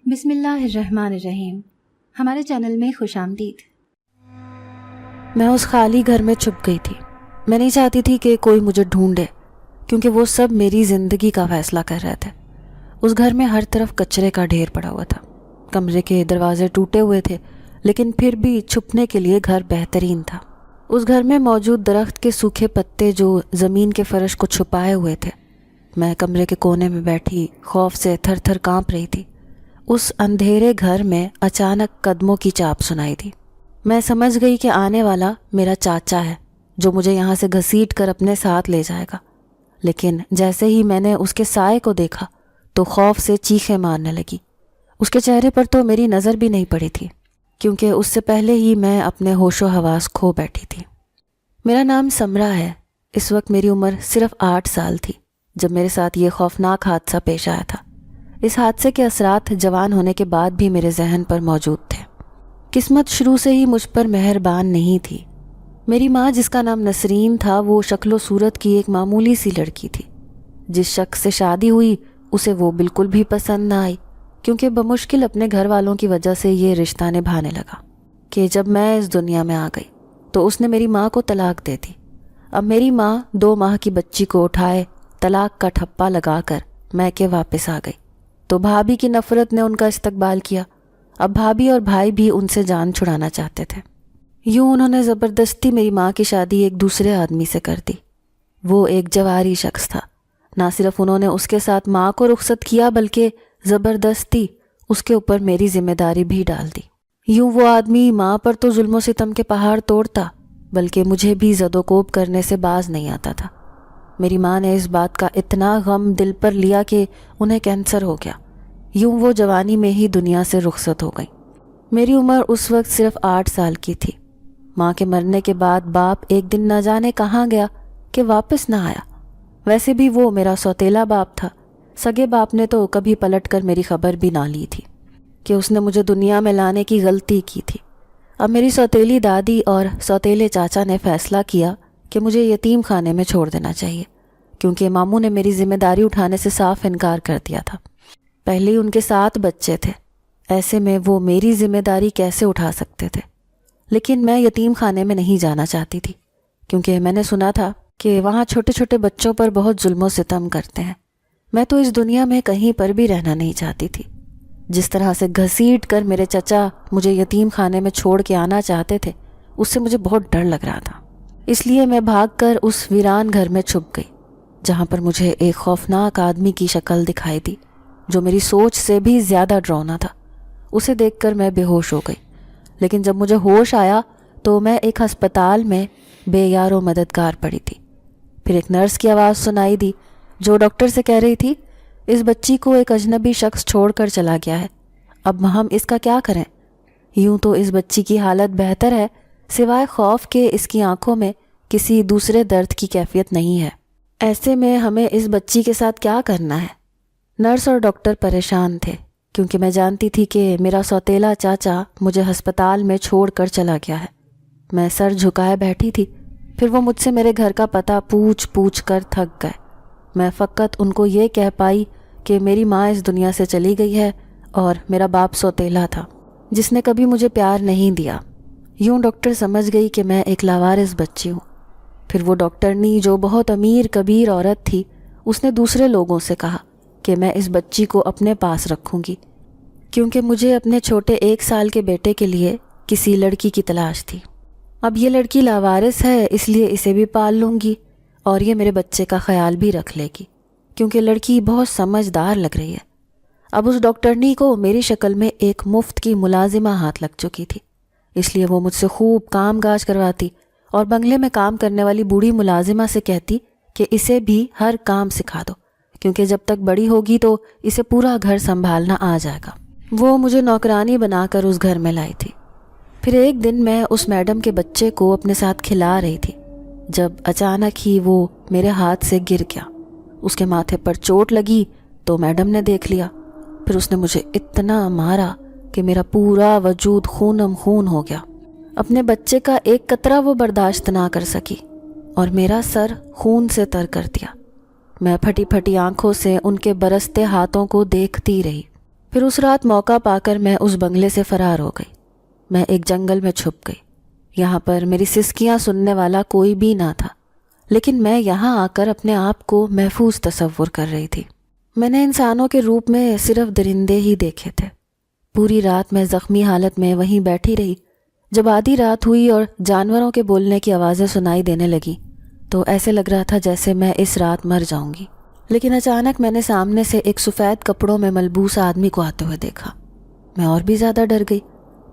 بسم اللہ الرحمن الرحیم۔ ہمارے چینل میں خوش آمدید۔ میں اس خالی گھر میں چھپ گئی تھی۔ میں نہیں چاہتی تھی کہ کوئی مجھے ڈھونڈے، کیونکہ وہ سب میری زندگی کا فیصلہ کر رہے تھے۔ اس گھر میں ہر طرف کچرے کا ڈھیر پڑا ہوا تھا، کمرے کے دروازے ٹوٹے ہوئے تھے، لیکن پھر بھی چھپنے کے لیے گھر بہترین تھا۔ اس گھر میں موجود درخت کے سوکھے پتے جو زمین کے فرش کو چھپائے ہوئے تھے۔ میں کمرے کے کونے میں بیٹھی خوف سے تھر تھر کانپ رہی تھی۔ اس اندھیرے گھر میں اچانک قدموں کی چاپ سنائی دی۔ میں سمجھ گئی کہ آنے والا میرا چاچا ہے، جو مجھے یہاں سے گھسیٹ کر اپنے ساتھ لے جائے گا۔ لیکن جیسے ہی میں نے اس کے سائے کو دیکھا تو خوف سے چیخیں مارنے لگی۔ اس کے چہرے پر تو میری نظر بھی نہیں پڑی تھی، کیونکہ اس سے پہلے ہی میں اپنے ہوش و حواس کھو بیٹھی تھی۔ میرا نام سمرا ہے۔ اس وقت میری عمر صرف 8 سال تھی جب میرے ساتھ یہ خوفناک حادثہ پیش آیا تھا۔ اس حادثے کے اثرات جوان ہونے کے بعد بھی میرے ذہن پر موجود تھے۔ قسمت شروع سے ہی مجھ پر مہربان نہیں تھی۔ میری ماں، جس کا نام نسرین تھا، وہ شکل و صورت کی ایک معمولی سی لڑکی تھی۔ جس شخص سے شادی ہوئی اسے وہ بالکل بھی پسند نہ آئی، کیونکہ بمشکل اپنے گھر والوں کی وجہ سے یہ رشتہ نبھانے لگا کہ جب میں اس دنیا میں آ گئی تو اس نے میری ماں کو طلاق دے دی۔ اب میری ماں 2 ماہ کی بچی کو اٹھائے طلاق کا ٹھپا لگا کر میکے واپس آ گئی، تو بھابھی کی نفرت نے ان کا استقبال کیا۔ اب بھابھی اور بھائی بھی ان سے جان چھڑانا چاہتے تھے۔ یوں انہوں نے زبردستی میری ماں کی شادی ایک دوسرے آدمی سے کر دی۔ وہ ایک جواری شخص تھا۔ نہ صرف انہوں نے اس کے ساتھ ماں کو رخصت کیا، بلکہ زبردستی اس کے اوپر میری ذمہ داری بھی ڈال دی۔ یوں وہ آدمی ماں پر تو ظلم و ستم کے پہاڑ توڑتا، بلکہ مجھے بھی زد و کوب کرنے سے باز نہیں آتا تھا۔ میری ماں نے اس بات کا اتنا غم دل پر لیا کہ انہیں کینسر ہو گیا۔ یوں وہ جوانی میں ہی دنیا سے رخصت ہو گئی۔ میری عمر اس وقت صرف 8 سال کی تھی۔ ماں کے مرنے کے بعد باپ ایک دن نہ جانے کہاں گیا کہ واپس نہ آیا۔ ویسے بھی وہ میرا سوتیلا باپ تھا۔ سگے باپ نے تو کبھی پلٹ کر میری خبر بھی نہ لی تھی کہ اس نے مجھے دنیا میں لانے کی غلطی کی تھی۔ اب میری سوتیلی دادی اور سوتیلے چاچا نے فیصلہ کیا کہ مجھے یتیم خانے میں چھوڑ دینا چاہیے، کیونکہ ماموں نے میری ذمہ داری اٹھانے سے صاف انکار کر دیا تھا۔ پہلے ہی ان کے 7 بچے تھے، ایسے میں وہ میری ذمہ داری کیسے اٹھا سکتے تھے؟ لیکن میں یتیم خانے میں نہیں جانا چاہتی تھی، کیونکہ میں نے سنا تھا کہ وہاں چھوٹے چھوٹے بچوں پر بہت ظلم و ستم کرتے ہیں۔ میں تو اس دنیا میں کہیں پر بھی رہنا نہیں چاہتی تھی۔ جس طرح سے گھسیٹ کر میرے چچا مجھے یتیم خانے میں چھوڑ کے آنا چاہتے تھے، اس سے مجھے بہت ڈر لگ رہا تھا۔ اس لیے میں بھاگ کر اس ویران گھر میں چھپ گئی، جہاں پر مجھے ایک خوفناک آدمی کی شکل دکھائی دی، جو میری سوچ سے بھی زیادہ ڈراؤنا تھا۔ اسے دیکھ کر میں بے ہوش ہو گئی، لیکن جب مجھے ہوش آیا تو میں ایک ہسپتال میں بے یار و مددگار پڑی تھی۔ پھر ایک نرس کی آواز سنائی دی، جو ڈاکٹر سے کہہ رہی تھی، اس بچی کو ایک اجنبی شخص چھوڑ کر چلا گیا ہے، اب ہم اس کا کیا کریں؟ یوں تو اس بچی کی حالت بہتر ہے، سوائے خوف کے اس کی آنکھوں میں کسی دوسرے درد کی کیفیت نہیں ہے۔ ایسے میں ہمیں اس بچی کے ساتھ کیا کرنا ہے؟ نرس اور ڈاکٹر پریشان تھے، کیونکہ میں جانتی تھی کہ میرا سوتیلا چاچا مجھے ہسپتال میں چھوڑ کر چلا گیا ہے۔ میں سر جھکائے بیٹھی تھی۔ پھر وہ مجھ سے میرے گھر کا پتہ پوچھ کر تھک گئے۔ میں فقط ان کو یہ کہہ پائی کہ میری ماں اس دنیا سے چلی گئی ہے اور میرا باپ سوتیلا تھا، جس نے کبھی مجھے پیار نہیں دیا۔ یوں ڈاکٹر سمجھ گئی کہ میں ایک لاوارث بچی ہوں۔ پھر وہ ڈاکٹرنی، جو بہت امیر کبیر عورت تھی، اس نے دوسرے لوگوں سے کہا کہ میں اس بچی کو اپنے پاس رکھوں گی، کیونکہ مجھے اپنے چھوٹے 1 سال کے بیٹے کے لیے کسی لڑکی کی تلاش تھی۔ اب یہ لڑکی لاوارث ہے، اس لیے اسے بھی پال لوں گی اور یہ میرے بچے کا خیال بھی رکھ لے گی، کیونکہ لڑکی بہت سمجھدار لگ رہی ہے۔ اب اس ڈاکٹرنی کو میری شکل میں ایک مفت کی ملازمہ ہاتھ لگ چکی تھی، اس لیے وہ مجھ سے خوب کام کاج کرواتی اور بنگلے میں کام کرنے والی بوڑھی ملازمہ سے کہتی کہ اسے بھی ہر کام سکھا دو، کیونکہ جب تک بڑی ہوگی تو اسے پورا گھر سنبھالنا آ جائے گا۔ وہ مجھے نوکرانی بنا کر اس گھر میں لائی تھی۔ پھر ایک دن میں اس میڈم کے بچے کو اپنے ساتھ کھلا رہی تھی، جب اچانک ہی وہ میرے ہاتھ سے گر گیا۔ اس کے ماتھے پر چوٹ لگی تو میڈم نے دیکھ لیا۔ پھر اس نے مجھے اتنا مارا کہ میرا پورا وجود خونم خون ہو گیا۔ اپنے بچے کا ایک قطرہ وہ برداشت نہ کر سکی اور میرا سر خون سے تر کر دیا۔ میں پھٹی پھٹی آنکھوں سے ان کے برستے ہاتھوں کو دیکھتی رہی۔ پھر اس رات موقع پا کر میں اس بنگلے سے فرار ہو گئی۔ میں ایک جنگل میں چھپ گئی۔ یہاں پر میری سسکیاں سننے والا کوئی بھی نہ تھا، لیکن میں یہاں آ کر اپنے آپ کو محفوظ تصور کر رہی تھی۔ میں نے انسانوں کے روپ میں صرف درندے ہی دیکھے تھے۔ پوری رات میں زخمی حالت میں وہیں بیٹھی رہی۔ جب آدھی رات ہوئی اور جانوروں کے بولنے کی آوازیں سنائی دینے لگی تو ایسے لگ رہا تھا جیسے میں اس رات مر جاؤں گی۔ لیکن اچانک میں نے سامنے سے ایک سفید کپڑوں میں ملبوس آدمی کو آتے ہوئے دیکھا۔ میں اور بھی زیادہ ڈر گئی۔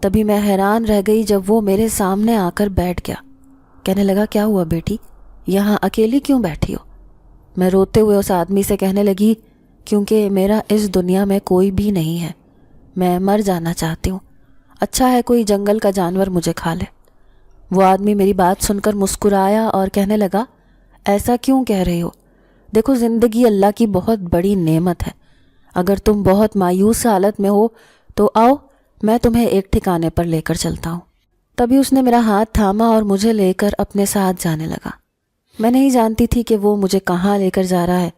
تبھی میں حیران رہ گئی جب وہ میرے سامنے آ کر بیٹھ گیا۔ کہنے لگا، کیا ہوا بیٹی، یہاں اکیلی کیوں بیٹھی ہو؟ میں روتے ہوئے اس آدمی سے کہنے لگی، کیونکہ میرا اس دنیا میں کوئی بھی نہیں ہے، میں مر جانا چاہتی ہوں، اچھا ہے کوئی جنگل کا جانور مجھے کھا لے۔ وہ آدمی میری بات سن کر مسکرایا اور کہنے لگا، ایسا کیوں کہہ رہے ہو؟ دیکھو، زندگی اللہ کی بہت بڑی نعمت ہے۔ اگر تم بہت مایوس حالت میں ہو تو آؤ، میں تمہیں ایک ٹھکانے پر لے کر چلتا ہوں۔ تبھی اس نے میرا ہاتھ تھاما اور مجھے لے کر اپنے ساتھ جانے لگا۔ میں نہیں جانتی تھی کہ وہ مجھے کہاں لے کر جا رہا ہے،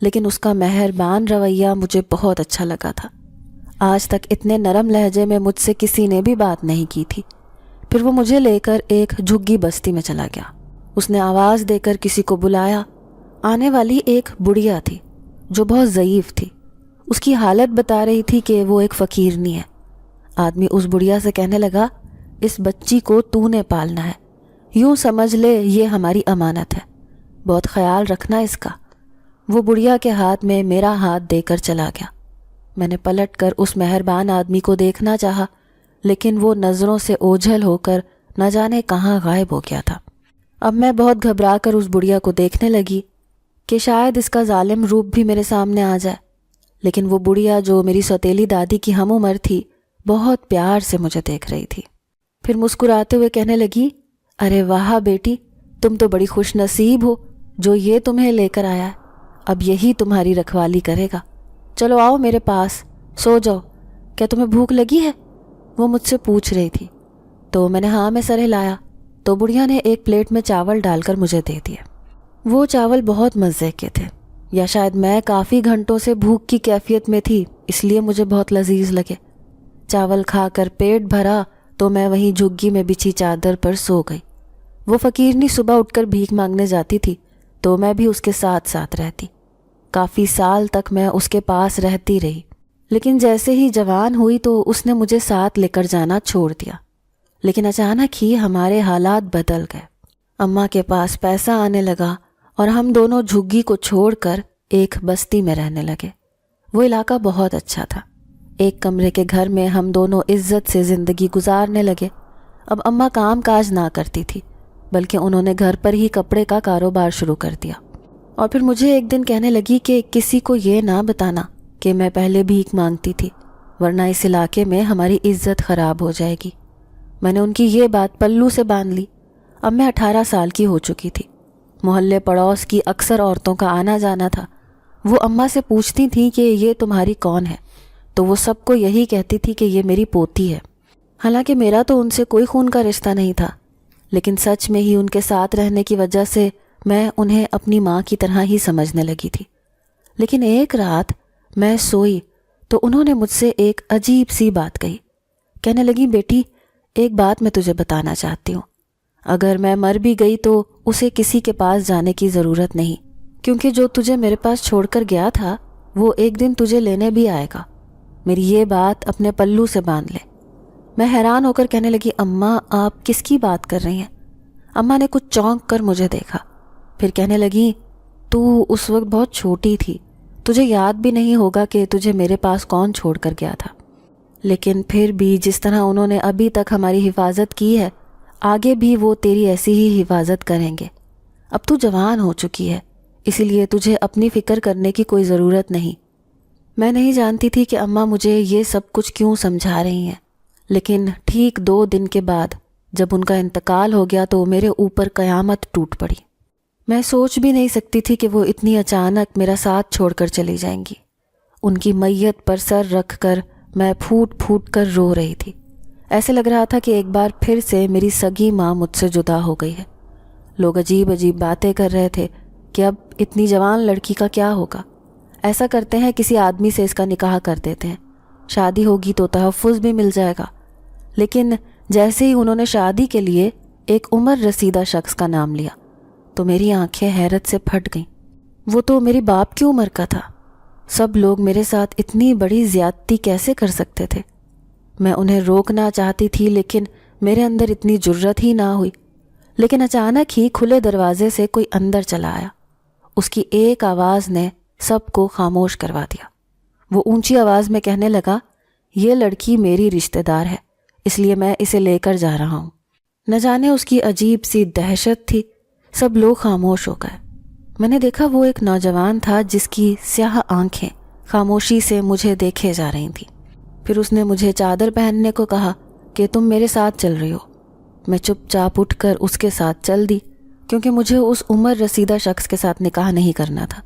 لیکن اس کا مہربان رویہ مجھے بہت اچھا لگا تھا۔ آج تک اتنے نرم لہجے میں مجھ سے کسی نے بھی بات نہیں کی تھی۔ پھر وہ مجھے لے کر ایک جھگی بستی میں چلا گیا۔ اس نے آواز دے کر کسی کو بلایا۔ آنے والی ایک بڑھیا تھی جو بہت ضعیف تھی۔ اس کی حالت بتا رہی تھی کہ وہ ایک فقیرنی ہے۔ آدمی اس بڑھیا سے کہنے لگا، اس بچی کو تو نے پالنا ہے، یوں سمجھ لے یہ ہماری امانت ہے، بہت خیال رکھنا اس کا۔ وہ بڑھیا کے ہاتھ میں میرا ہاتھ دے کر چلا گیا۔ میں نے پلٹ کر اس مہربان آدمی کو دیکھنا چاہا، لیکن وہ نظروں سے اوجھل ہو کر نہ جانے کہاں غائب ہو گیا تھا۔ اب میں بہت گھبرا کر اس بڑھیا کو دیکھنے لگی کہ شاید اس کا ظالم روپ بھی میرے سامنے آ جائے، لیکن وہ بڑھیا جو میری سوتیلی دادی کی ہم عمر تھی بہت پیار سے مجھے دیکھ رہی تھی۔ پھر مسکراتے ہوئے کہنے لگی، ارے واہ بیٹی، تم تو بڑی خوش نصیب ہو جو یہ تمہیں لے کر آیا ہے، اب یہی تمہاری رکھوالی کرے گا۔ چلو آؤ میرے پاس، سو جاؤ، کیا تمہیں بھوک لگی ہے؟ وہ مجھ سے پوچھ رہی تھی تو میں نے ہاں میں سر ہلایا تو بڑھیا نے ایک پلیٹ میں چاول ڈال کر مجھے دے دیا۔ وہ چاول بہت مزے کے تھے، یا شاید میں کافی گھنٹوں سے بھوک کی کیفیت میں تھی اس لیے مجھے بہت لذیذ لگے۔ چاول کھا کر پیٹ بھرا تو میں وہیں جھگی میں بچھی چادر پر سو گئی۔ وہ فقیرنی صبح اٹھ کر بھیک مانگنے جاتی تھی تو میں بھی اس کے ساتھ ساتھ رہتی۔ کافی سال تک میں اس کے پاس رہتی رہی، لیکن جیسے ہی جوان ہوئی تو اس نے مجھے ساتھ لے کر جانا چھوڑ دیا۔ لیکن اچانک ہی ہمارے حالات بدل گئے۔ اماں کے پاس پیسہ آنے لگا اور ہم دونوں جھگی کو چھوڑ کر ایک بستی میں رہنے لگے۔ وہ علاقہ بہت اچھا تھا۔ ایک کمرے کے گھر میں ہم دونوں عزت سے زندگی گزارنے لگے۔ اب اماں کام کاج نہ کرتی تھی، بلکہ انہوں نے گھر پر ہی کپڑے کا کاروبار شروع کر دیا۔ اور پھر مجھے ایک دن کہنے لگی کہ کسی کو یہ نہ بتانا کہ میں پہلے بھیک مانگتی تھی، ورنہ اس علاقے میں ہماری عزت خراب ہو جائے گی۔ میں نے ان کی یہ بات پلو سے باندھ لی۔ اب میں 18 سال کی ہو چکی تھی۔ محلے پڑوس کی اکثر عورتوں کا آنا جانا تھا۔ وہ اماں سے پوچھتی تھیں کہ یہ تمہاری کون ہے، تو وہ سب کو یہی کہتی تھی کہ یہ میری پوتی ہے۔ حالانکہ میرا تو ان سے کوئی خون کا رشتہ نہیں تھا، لیکن سچ میں ہی ان کے ساتھ رہنے کی وجہ سے میں انہیں اپنی ماں کی طرح ہی سمجھنے لگی تھی۔ لیکن ایک رات میں سوئی تو انہوں نے مجھ سے ایک عجیب سی بات کہی۔ کہنے لگی، بیٹی ایک بات میں تجھے بتانا چاہتی ہوں، اگر میں مر بھی گئی تو اسے کسی کے پاس جانے کی ضرورت نہیں، کیونکہ جو تجھے میرے پاس چھوڑ کر گیا تھا وہ ایک دن تجھے لینے بھی آئے گا۔ میری یہ بات اپنے پلو سے باندھ لے۔ میں حیران ہو کر کہنے لگی، اماں آپ کس کی بات کر رہی ہیں؟ اماں نے کچھ چونک کر مجھے دیکھا، پھر کہنے لگی، تو اس وقت بہت چھوٹی تھی، تجھے یاد بھی نہیں ہوگا کہ تجھے میرے پاس کون چھوڑ کر گیا تھا، لیکن پھر بھی جس طرح انہوں نے ابھی تک ہماری حفاظت کی ہے آگے بھی وہ تیری ایسی ہی حفاظت کریں گے۔ اب تو جوان ہو چکی ہے، اسی لیے تجھے اپنی فکر کرنے کی کوئی ضرورت نہیں۔ میں نہیں جانتی تھی کہ اماں مجھے یہ سب کچھ کیوں سمجھا رہی ہیں، لیکن ٹھیک 2 دن کے بعد جب ان کا انتقال ہو گیا تو میرے اوپر قیامت ٹوٹ پڑی۔ میں سوچ بھی نہیں سکتی تھی کہ وہ اتنی اچانک میرا ساتھ چھوڑ کر چلی جائیں گی۔ ان کی میت پر سر رکھ کر میں پھوٹ پھوٹ کر رو رہی تھی۔ ایسے لگ رہا تھا کہ ایک بار پھر سے میری سگی ماں مجھ سے جدا ہو گئی ہے۔ لوگ عجیب عجیب باتیں کر رہے تھے کہ اب اتنی جوان لڑکی کا کیا ہوگا، ایسا کرتے ہیں کسی آدمی سے اس کا نکاح کر دیتے ہیں، شادی ہوگی تو تحفظ بھی مل جائے گا۔ لیکن جیسے ہی انہوں نے شادی کے لیے ایک عمر رسیدہ شخص کا نام لیا تو میری آنکھیں حیرت سے پھٹ گئیں۔ وہ تو میری باپ کی عمر کا تھا۔ سب لوگ میرے ساتھ اتنی بڑی زیادتی کیسے کر سکتے تھے؟ میں انہیں روکنا چاہتی تھی لیکن میرے اندر اتنی جرأت ہی نہ ہوئی۔ لیکن اچانک ہی کھلے دروازے سے کوئی اندر چلا آیا۔ اس کی ایک آواز نے سب کو خاموش کروا دیا۔ وہ اونچی آواز میں کہنے لگا، یہ لڑکی میری رشتہ دار ہے، اس لیے میں اسے لے کر جا رہا ہوں۔ نہ جانے اس کی عجیب سی دہشت تھی، سب لوگ خاموش ہو گئے۔ میں نے دیکھا وہ ایک نوجوان تھا جس کی سیاہ آنکھیں خاموشی سے مجھے دیکھے جا رہی تھیں۔ پھر اس نے مجھے چادر پہننے کو کہا کہ تم میرے ساتھ چل رہی ہو۔ میں چپ چاپ اٹھ کر اس کے ساتھ چل دی، کیونکہ مجھے اس عمر رسیدہ شخص کے ساتھ نکاح نہیں کرنا تھا۔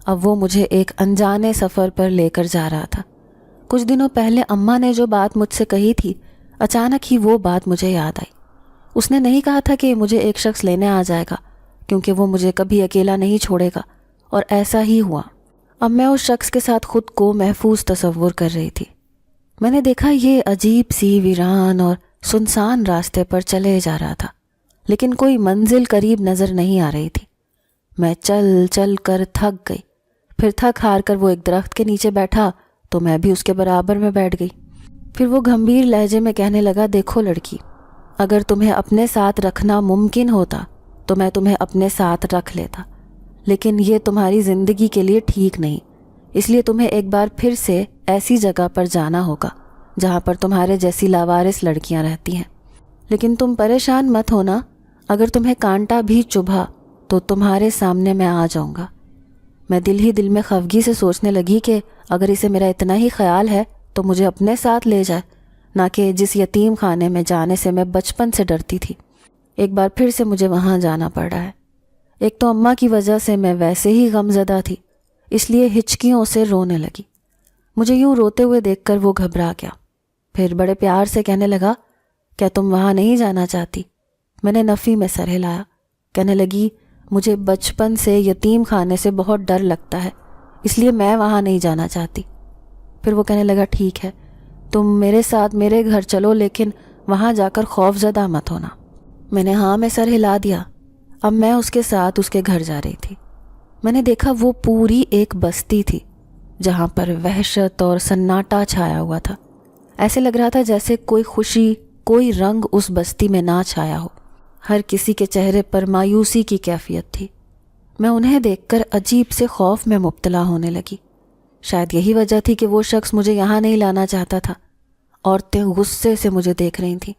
اب وہ مجھے ایک انجانے سفر پر لے کر جا رہا تھا۔ کچھ دنوں پہلے اماں نے جو بات مجھ سے کہی تھی، اچانک ہی وہ بات مجھے یاد آئی۔ اس نے نہیں کہا تھا کہ مجھے ایک شخص لینے آ جائے گا، کیونکہ وہ مجھے کبھی اکیلا نہیں چھوڑے گا، اور ایسا ہی ہوا۔ اب میں اس شخص کے ساتھ خود کو محفوظ تصور کر رہی تھی۔ میں نے دیکھا یہ عجیب سی ویران اور سنسان راستے پر چلے جا رہا تھا، لیکن کوئی منزل قریب نظر نہیں آ رہی تھی۔ میں چل چل کر تھک گئی۔ پھر تھک ہار کر وہ ایک درخت کے نیچے بیٹھا تو میں بھی اس کے برابر میں بیٹھ گئی۔ پھر وہ گھمبیر لہجے میں کہنے لگا، دیکھو لڑکی، اگر تمہیں اپنے ساتھ رکھنا ممکن ہوتا تو میں تمہیں اپنے ساتھ رکھ لیتا، لیکن یہ تمہاری زندگی کے لیے ٹھیک نہیں، اس لیے تمہیں ایک بار پھر سے ایسی جگہ پر جانا ہوگا جہاں پر تمہارے جیسی لاوارث لڑکیاں رہتی ہیں۔ لیکن تم پریشان مت ہونا، اگر تمہیں کانٹا بھی چبھا تو تمہارے سامنے میں آ جاؤں گا۔ میں دل ہی دل میں خفگی سے سوچنے لگی کہ اگر اسے میرا اتنا ہی خیال ہے تو مجھے اپنے ساتھ لے جائے، نہ کہ جس یتیم خانے میں جانے سے میں بچپن سے ڈرتی تھی۔ ایک بار پھر سے مجھے وہاں جانا پڑ رہا ہے۔ ایک تو اماں کی وجہ سے میں ویسے ہی غم زدہ تھی، اس لیے ہچکیوں سے رونے لگی۔ مجھے یوں روتے ہوئے دیکھ کر وہ گھبرا گیا۔ پھر بڑے پیار سے کہنے لگا، کیا تم وہاں نہیں جانا چاہتی؟ میں نے نفی میں سر ہلایا۔ کہنے لگی، مجھے بچپن سے یتیم خانے سے بہت ڈر لگتا ہے، اس لیے میں وہاں نہیں جانا چاہتی۔ پھر وہ کہنے لگا، ٹھیک ہے، تم میرے ساتھ میرے گھر چلو، لیکن وہاں جا کر خوف زدہ مت ہونا۔ میں نے ہاں میں سر ہلا دیا۔ اب میں اس کے ساتھ اس کے گھر جا رہی تھی۔ میں نے دیکھا وہ پوری ایک بستی تھی جہاں پر وحشت اور سناٹا چھایا ہوا تھا۔ ایسے لگ رہا تھا جیسے کوئی خوشی، کوئی رنگ اس بستی میں نہ چھایا ہو۔ ہر کسی کے چہرے پر مایوسی کی کیفیت تھی۔ میں انہیں دیکھ کر عجیب سے خوف میں مبتلا ہونے لگی۔ شاید یہی وجہ تھی کہ وہ شخص مجھے یہاں نہیں لانا چاہتا تھا۔ عورتیں غصے سے مجھے دیکھ رہی تھیں،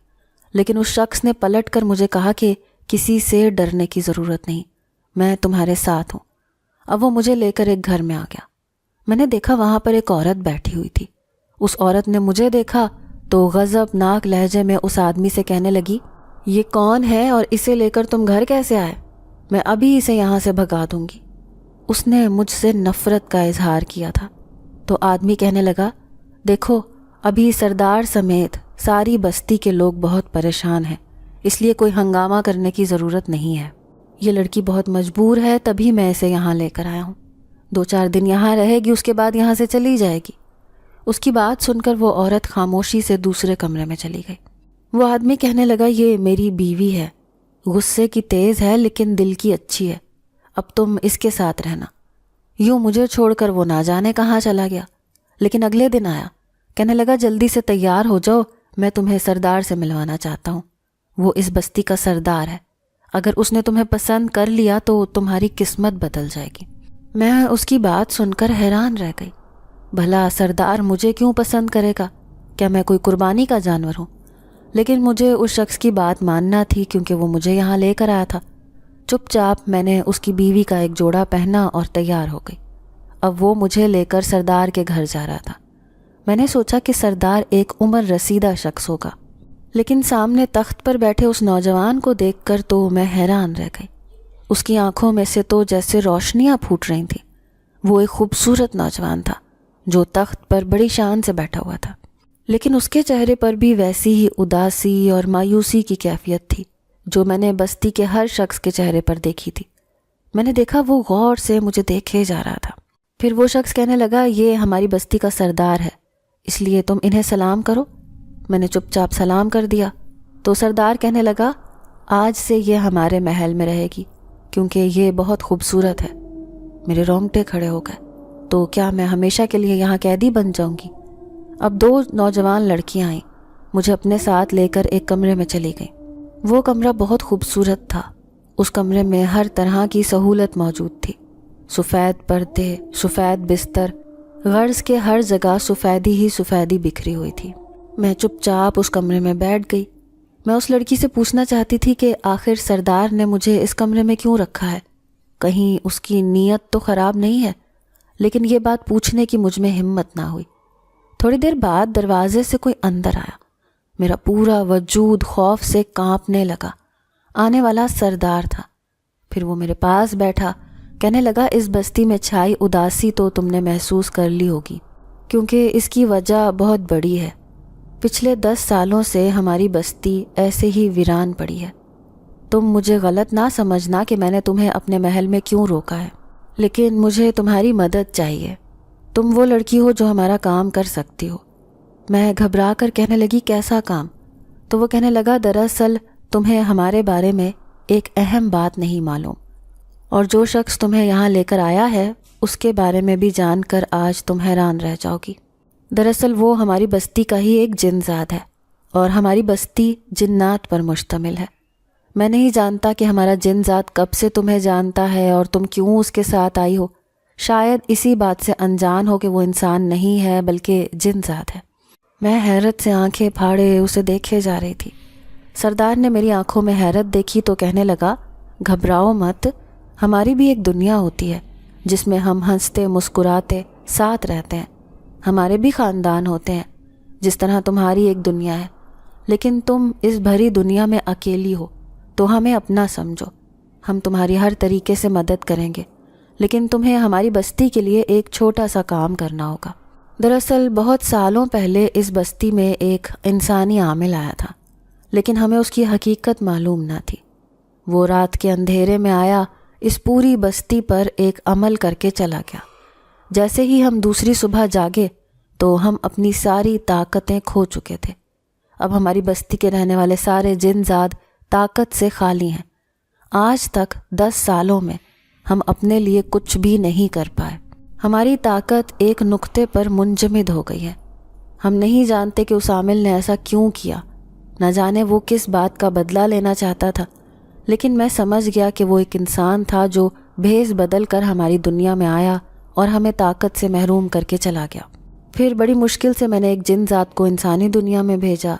لیکن اس شخص نے پلٹ کر مجھے کہا کہ کسی سے ڈرنے کی ضرورت نہیں، میں تمہارے ساتھ ہوں۔ اب وہ مجھے لے کر ایک گھر میں آ گیا۔ میں نے دیکھا وہاں پر ایک عورت بیٹھی ہوئی تھی۔ اس عورت نے مجھے دیکھا تو غضبناک لہجے میں اس آدمی سے کہنے لگی، یہ کون ہے اور اسے لے کر تم گھر کیسے آئے؟ میں ابھی اسے یہاں سے بھگا دوں گی۔ اس نے مجھ سے نفرت کا اظہار کیا تھا۔ تو آدمی کہنے لگا، دیکھو ابھی سردار سمیت ساری بستی کے لوگ بہت پریشان ہیں، اس لیے کوئی ہنگامہ کرنے کی ضرورت نہیں ہے۔ یہ لڑکی بہت مجبور ہے، تبھی میں اسے یہاں لے کر آیا ہوں۔ 2-4 دن یہاں رہے گی، اس کے بعد یہاں سے چلی جائے گی۔ اس کی بات سن کر وہ عورت خاموشی سے دوسرے کمرے میں چلی گئی۔ وہ آدمی کہنے لگا، یہ میری بیوی ہے، غصے کی تیز ہے لیکن دل کی اچھی ہے، اب تم اس کے ساتھ رہنا۔ یوں مجھے چھوڑ کر وہ نہ جانے کہاں چلا گیا۔ لیکن اگلے دن آیا، کہنے لگا، جلدی سے تیار ہو جاؤ، میں تمہیں سردار سے ملوانا چاہتا ہوں۔ وہ اس بستی کا سردار ہے، اگر اس نے تمہیں پسند کر لیا تو تمہاری قسمت بدل جائے گی۔ میں اس کی بات سن کر حیران رہ گئی۔ بھلا سردار مجھے کیوں پسند کرے گا؟ کیا میں کوئی قربانی کا جانور ہوں؟ لیکن مجھے اس شخص کی بات ماننا تھی کیونکہ وہ مجھے یہاں لے کر آیا تھا۔ چپ چاپ میں نے اس کی بیوی کا ایک جوڑا پہنا اور تیار ہو گئی۔ اب وہ مجھے لے کر سردار کے گھر جا رہا تھا۔ میں نے سوچا کہ سردار ایک عمر رسیدہ شخص ہوگا، لیکن سامنے تخت پر بیٹھے اس نوجوان کو دیکھ کر تو میں حیران رہ گئی۔ اس کی آنکھوں میں سے تو جیسے روشنیاں پھوٹ رہی تھیں۔ وہ ایک خوبصورت نوجوان تھا جو تخت پر بڑی شان سے بیٹھا ہوا تھا، لیکن اس کے چہرے پر بھی ویسی ہی اداسی اور مایوسی کی کیفیت تھی جو میں نے بستی کے ہر شخص کے چہرے پر دیکھی تھی۔ میں نے دیکھا وہ غور سے مجھے دیکھے جا رہا تھا۔ پھر وہ شخص کہنے لگا، یہ ہماری بستی کا سردار ہے، اس لیے تم انہیں سلام کرو۔ میں نے چپ چاپ سلام کر دیا تو سردار کہنے لگا آج سے یہ ہمارے محل میں رہے گی کیونکہ یہ بہت خوبصورت ہے۔ میرے رونگٹے کھڑے ہو گئے، تو کیا میں ہمیشہ کے لیے یہاں قیدی بن جاؤں گی؟ اب 2 نوجوان لڑکیاں آئیں، مجھے اپنے ساتھ لے کر ایک کمرے میں چلی گئیں۔ وہ کمرہ بہت خوبصورت تھا، اس کمرے میں ہر طرح کی سہولت موجود تھی، سفید پردے، سفید بستر، غرض کے ہر جگہ سفیدی ہی سفیدی بکھری ہوئی تھی۔ میں چپ چاپ اس کمرے میں بیٹھ گئی۔ میں اس لڑکی سے پوچھنا چاہتی تھی کہ آخر سردار نے مجھے اس کمرے میں کیوں رکھا ہے، کہیں اس کی نیت تو خراب نہیں ہے، لیکن یہ بات پوچھنے کی مجھ میں ہمت نہ ہوئی۔ تھوڑی دیر بعد دروازے سے کوئی اندر آیا، میرا پورا وجود خوف سے کانپنے لگا۔ آنے والا سردار تھا۔ پھر وہ میرے پاس بیٹھا، کہنے لگا اس بستی میں چھائی اداسی تو تم نے محسوس کر لی ہوگی، کیونکہ اس کی وجہ بہت بڑی ہے۔ پچھلے 10 سالوں سے ہماری بستی ایسے ہی ویران پڑی ہے۔ تم مجھے غلط نہ سمجھنا کہ میں نے تمہیں اپنے محل میں کیوں روکا ہے، لیکن مجھے تمہاری مدد چاہیے۔ تم وہ لڑکی ہو جو ہمارا کام کر سکتی ہو۔ میں گھبرا کر کہنے لگی کیسا کام؟ تو وہ کہنے لگا دراصل تمہیں ہمارے بارے میں ایک اہم بات نہیں معلوم، اور جو شخص تمہیں یہاں لے کر آیا ہے اس کے بارے میں بھی جان کر آج تم حیران رہ جاؤ گی۔ دراصل وہ ہماری بستی کا ہی ایک جن زاد ہے، اور ہماری بستی جنات پر مشتمل ہے۔ میں نہیں جانتا کہ ہمارا جن زاد کب سے تمہیں جانتا ہے اور تم کیوں اس کے ساتھ آئی ہو۔ شاید اسی بات سے انجان ہو کہ وہ انسان نہیں ہے بلکہ جن زاد ہے۔ میں حیرت سے آنکھیں پھاڑے اسے دیکھے جا رہی تھی۔ سردار نے میری آنکھوں میں حیرت دیکھی تو کہنے لگا گھبراؤ مت، ہماری بھی ایک دنیا ہوتی ہے جس میں ہم ہنستے مسکراتے ساتھ رہتے ہیں، ہمارے بھی خاندان ہوتے ہیں جس طرح تمہاری ایک دنیا ہے، لیکن تم اس بھری دنیا میں اکیلی ہو تو ہمیں اپنا سمجھو۔ ہم تمہاری ہر طریقے سے مدد کریں گے، لیکن تمہیں ہماری بستی کے لیے ایک چھوٹا سا کام کرنا ہوگا۔ دراصل بہت سالوں پہلے اس بستی میں ایک انسانی عامل آیا تھا، لیکن ہمیں اس کی حقیقت معلوم نہ تھی۔ وہ رات کے اندھیرے میں آیا، اس پوری بستی پر ایک عمل کر کے چلا گیا۔ جیسے ہی ہم دوسری صبح جاگے تو ہم اپنی ساری طاقتیں کھو چکے تھے۔ اب ہماری بستی کے رہنے والے سارے جن زاد طاقت سے خالی ہیں۔ آج تک 10 سالوں میں ہم اپنے لیے کچھ بھی نہیں کر پائے۔ ہماری طاقت ایک نقطے پر منجمد ہو گئی ہے۔ ہم نہیں جانتے کہ اس عامل نے ایسا کیوں کیا، نہ جانے وہ کس بات کا بدلہ لینا چاہتا تھا، لیکن میں سمجھ گیا کہ وہ ایک انسان تھا جو بھیس بدل کر ہماری دنیا میں آیا اور ہمیں طاقت سے محروم کر کے چلا گیا۔ پھر بڑی مشکل سے میں نے ایک جن ذات کو انسانی دنیا میں بھیجا۔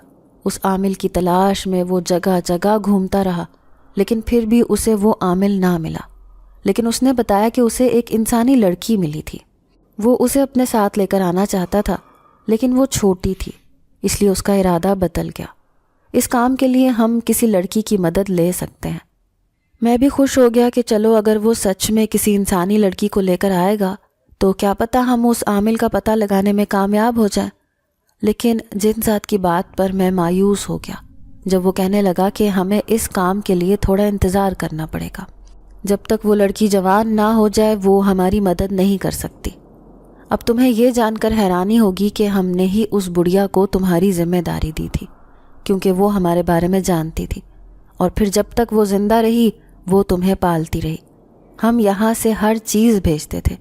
اس عامل کی تلاش میں وہ جگہ جگہ گھومتا رہا، لیکن پھر بھی اسے وہ عامل نہ ملا۔ لیکن اس نے بتایا کہ اسے ایک انسانی لڑکی ملی تھی۔ وہ اسے اپنے ساتھ لے کر آنا چاہتا تھا، لیکن وہ چھوٹی تھی، اس لیے اس کا ارادہ بدل گیا۔ اس کام کے لیے ہم کسی لڑکی کی مدد لے سکتے ہیں۔ میں بھی خوش ہو گیا کہ چلو اگر وہ سچ میں کسی انسانی لڑکی کو لے کر آئے گا تو کیا پتہ ہم اس عامل کا پتہ لگانے میں کامیاب ہو جائیں۔ لیکن جن ذات کی بات پر میں مایوس ہو گیا جب وہ کہنے لگا کہ ہمیں اس کام کے لیے تھوڑا انتظار کرنا پڑے گا۔ جب تک وہ لڑکی جوان نہ ہو جائے وہ ہماری مدد نہیں کر سکتی۔ اب تمہیں یہ جان کر حیرانی ہوگی کہ ہم نے ہی اس بڑھیا کو تمہاری ذمہ داری دی تھی، کیونکہ وہ ہمارے بارے میں جانتی تھی، اور پھر جب تک وہ زندہ رہی وہ تمہیں پالتی رہی۔ ہم یہاں سے ہر چیز بھیجتے تھے،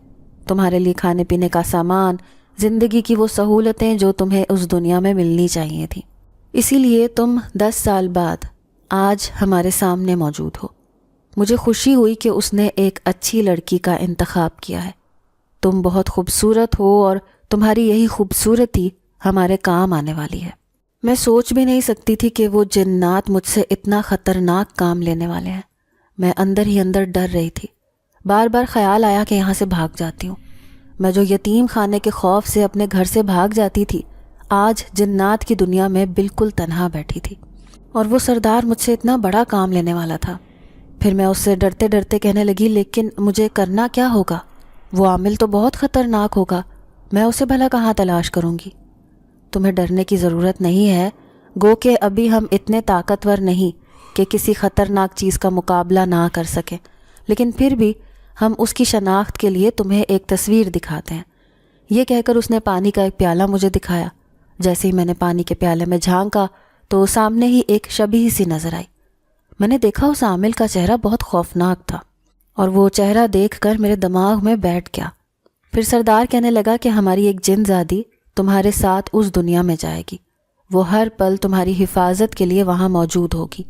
تمہارے لیے کھانے پینے کا سامان، زندگی کی وہ سہولتیں جو تمہیں اس دنیا میں ملنی چاہیے تھیں۔ اسی لیے تم 10 سال بعد آج ہمارے سامنے موجود ہو۔ مجھے خوشی ہوئی کہ اس نے ایک اچھی لڑکی کا انتخاب کیا ہے۔ تم بہت خوبصورت ہو اور تمہاری یہی خوبصورتی ہمارے کام آنے والی ہے۔ میں سوچ بھی نہیں سکتی تھی کہ وہ جنات مجھ سے اتنا خطرناک کام لینے والے ہیں۔ میں اندر ہی اندر ڈر رہی تھی۔ بار بار خیال آیا کہ یہاں سے بھاگ جاتی ہوں۔ میں جو یتیم خانے کے خوف سے اپنے گھر سے بھاگ جاتی تھی، آج جنات کی دنیا میں بالکل تنہا بیٹھی تھی، اور وہ سردار مجھ سے اتنا بڑا کام لینے والا تھا۔ پھر میں اس سے ڈرتے ڈرتے کہنے لگی لیکن مجھے کرنا کیا ہوگا؟ وہ عامل تو بہت خطرناک ہوگا، میں اسے بھلا کہاں تلاش کروں گی؟ تمہیں ڈرنے کی ضرورت نہیں ہے، گو کہ ابھی ہم اتنے طاقتور نہیں کہ کسی خطرناک چیز کا مقابلہ نہ کر سکیں، لیکن پھر بھی ہم اس کی شناخت کے لیے تمہیں ایک تصویر دکھاتے ہیں۔ یہ کہہ کر اس نے پانی کا ایک پیالہ مجھے دکھایا۔ جیسے ہی میں نے پانی کے پیالے میں جھانکا تو سامنے ہی ایک شبیہ سی نظر آئی۔ میں نے دیکھا اس عامل کا چہرہ بہت خوفناک تھا اور وہ چہرہ دیکھ کر میرے دماغ میں بیٹھ گیا۔ پھر سردار کہنے لگا کہ ہماری ایک جن زادی تمہارے ساتھ اس دنیا میں جائے گی، وہ ہر پل تمہاری حفاظت کے لیے وہاں موجود ہوگی۔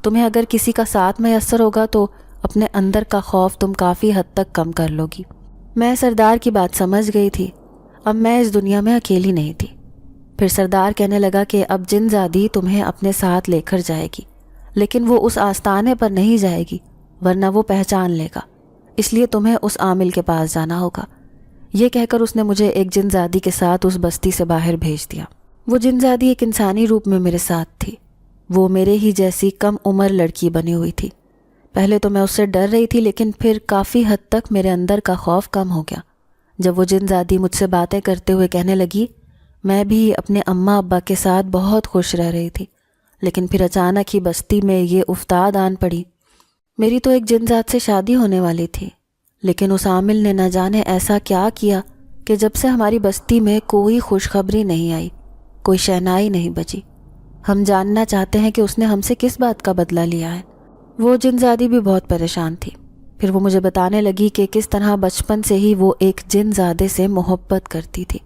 تمہیں اگر کسی کا ساتھ میسر ہوگا تو اپنے اندر کا خوف تم کافی حد تک کم کر لو گی۔ میں سردار کی بات سمجھ گئی تھی، اب میں اس دنیا میں اکیلی نہیں تھی۔ پھر سردار کہنے لگا کہ اب جن زادی تمہیں اپنے ساتھ لے کر جائے گی، لیکن وہ اس آستانے پر نہیں جائے گی ورنہ وہ پہچان لے گا، اس لیے تمہیں اس عامل کے پاس جانا ہوگا۔ یہ کہہ کر اس نے مجھے ایک جن زادی کے ساتھ اس بستی سے باہر بھیج دیا۔ وہ جن زادی ایک انسانی روپ میں میرے ساتھ تھی۔ وہ میرے ہی جیسی کم عمر لڑکی بنی ہوئی تھی۔ پہلے تو میں اس سے ڈر رہی تھی، لیکن پھر کافی حد تک میرے اندر کا خوف کم ہو گیا جب وہ جن زادی مجھ سے باتیں کرتے ہوئے کہنے لگی، میں بھی اپنے اماں ابا کے ساتھ بہت خوش رہ رہی تھی، لیکن پھر اچانک ہی بستی میں یہ افتاد آن پڑی۔ میری تو ایک جن زاد سے شادی ہونے والی تھی، لیکن اس عامل نے نہ جانے ایسا کیا کیا کہ جب سے ہماری بستی میں کوئی خوشخبری نہیں آئی، کوئی شہنائی نہیں بجی۔ ہم جاننا چاہتے ہیں کہ اس نے ہم سے کس بات کا بدلہ لیا ہے۔ وہ جن زادی بھی بہت پریشان تھی۔ پھر وہ مجھے بتانے لگی کہ کس طرح بچپن سے ہی وہ ایک جن زادے سے محبت کرتی تھی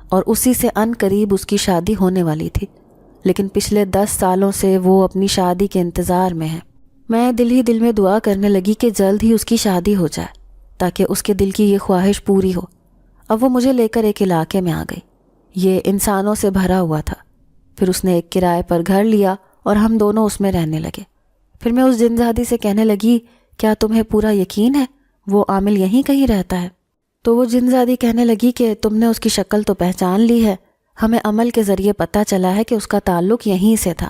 اور اسی سے ان قریب اس کی شادی ہونے والی تھی، لیکن پچھلے 10 سالوں سے وہ اپنی شادی کے انتظار میں ہے۔ میں دل ہی دل میں دعا کرنے لگی کہ جلد ہی اس کی شادی ہو جائے تاکہ اس کے دل کی یہ خواہش پوری ہو۔ اب وہ مجھے لے کر ایک علاقے میں آ گئی، یہ انسانوں سے بھرا ہوا تھا۔ پھر اس نے ایک کرائے پر گھر لیا اور ہم دونوں اس میں رہنے لگے۔ پھر میں اس جن زادی سے کہنے لگی، کیا تمہیں پورا یقین ہے وہ عامل یہیں کہیں رہتا ہے؟ تو وہ جن زادی کہنے لگی کہ تم نے اس کی شکل تو پہچان لی ہے، ہمیں عمل کے ذریعے پتہ چلا ہے کہ اس کا تعلق یہیں سے تھا،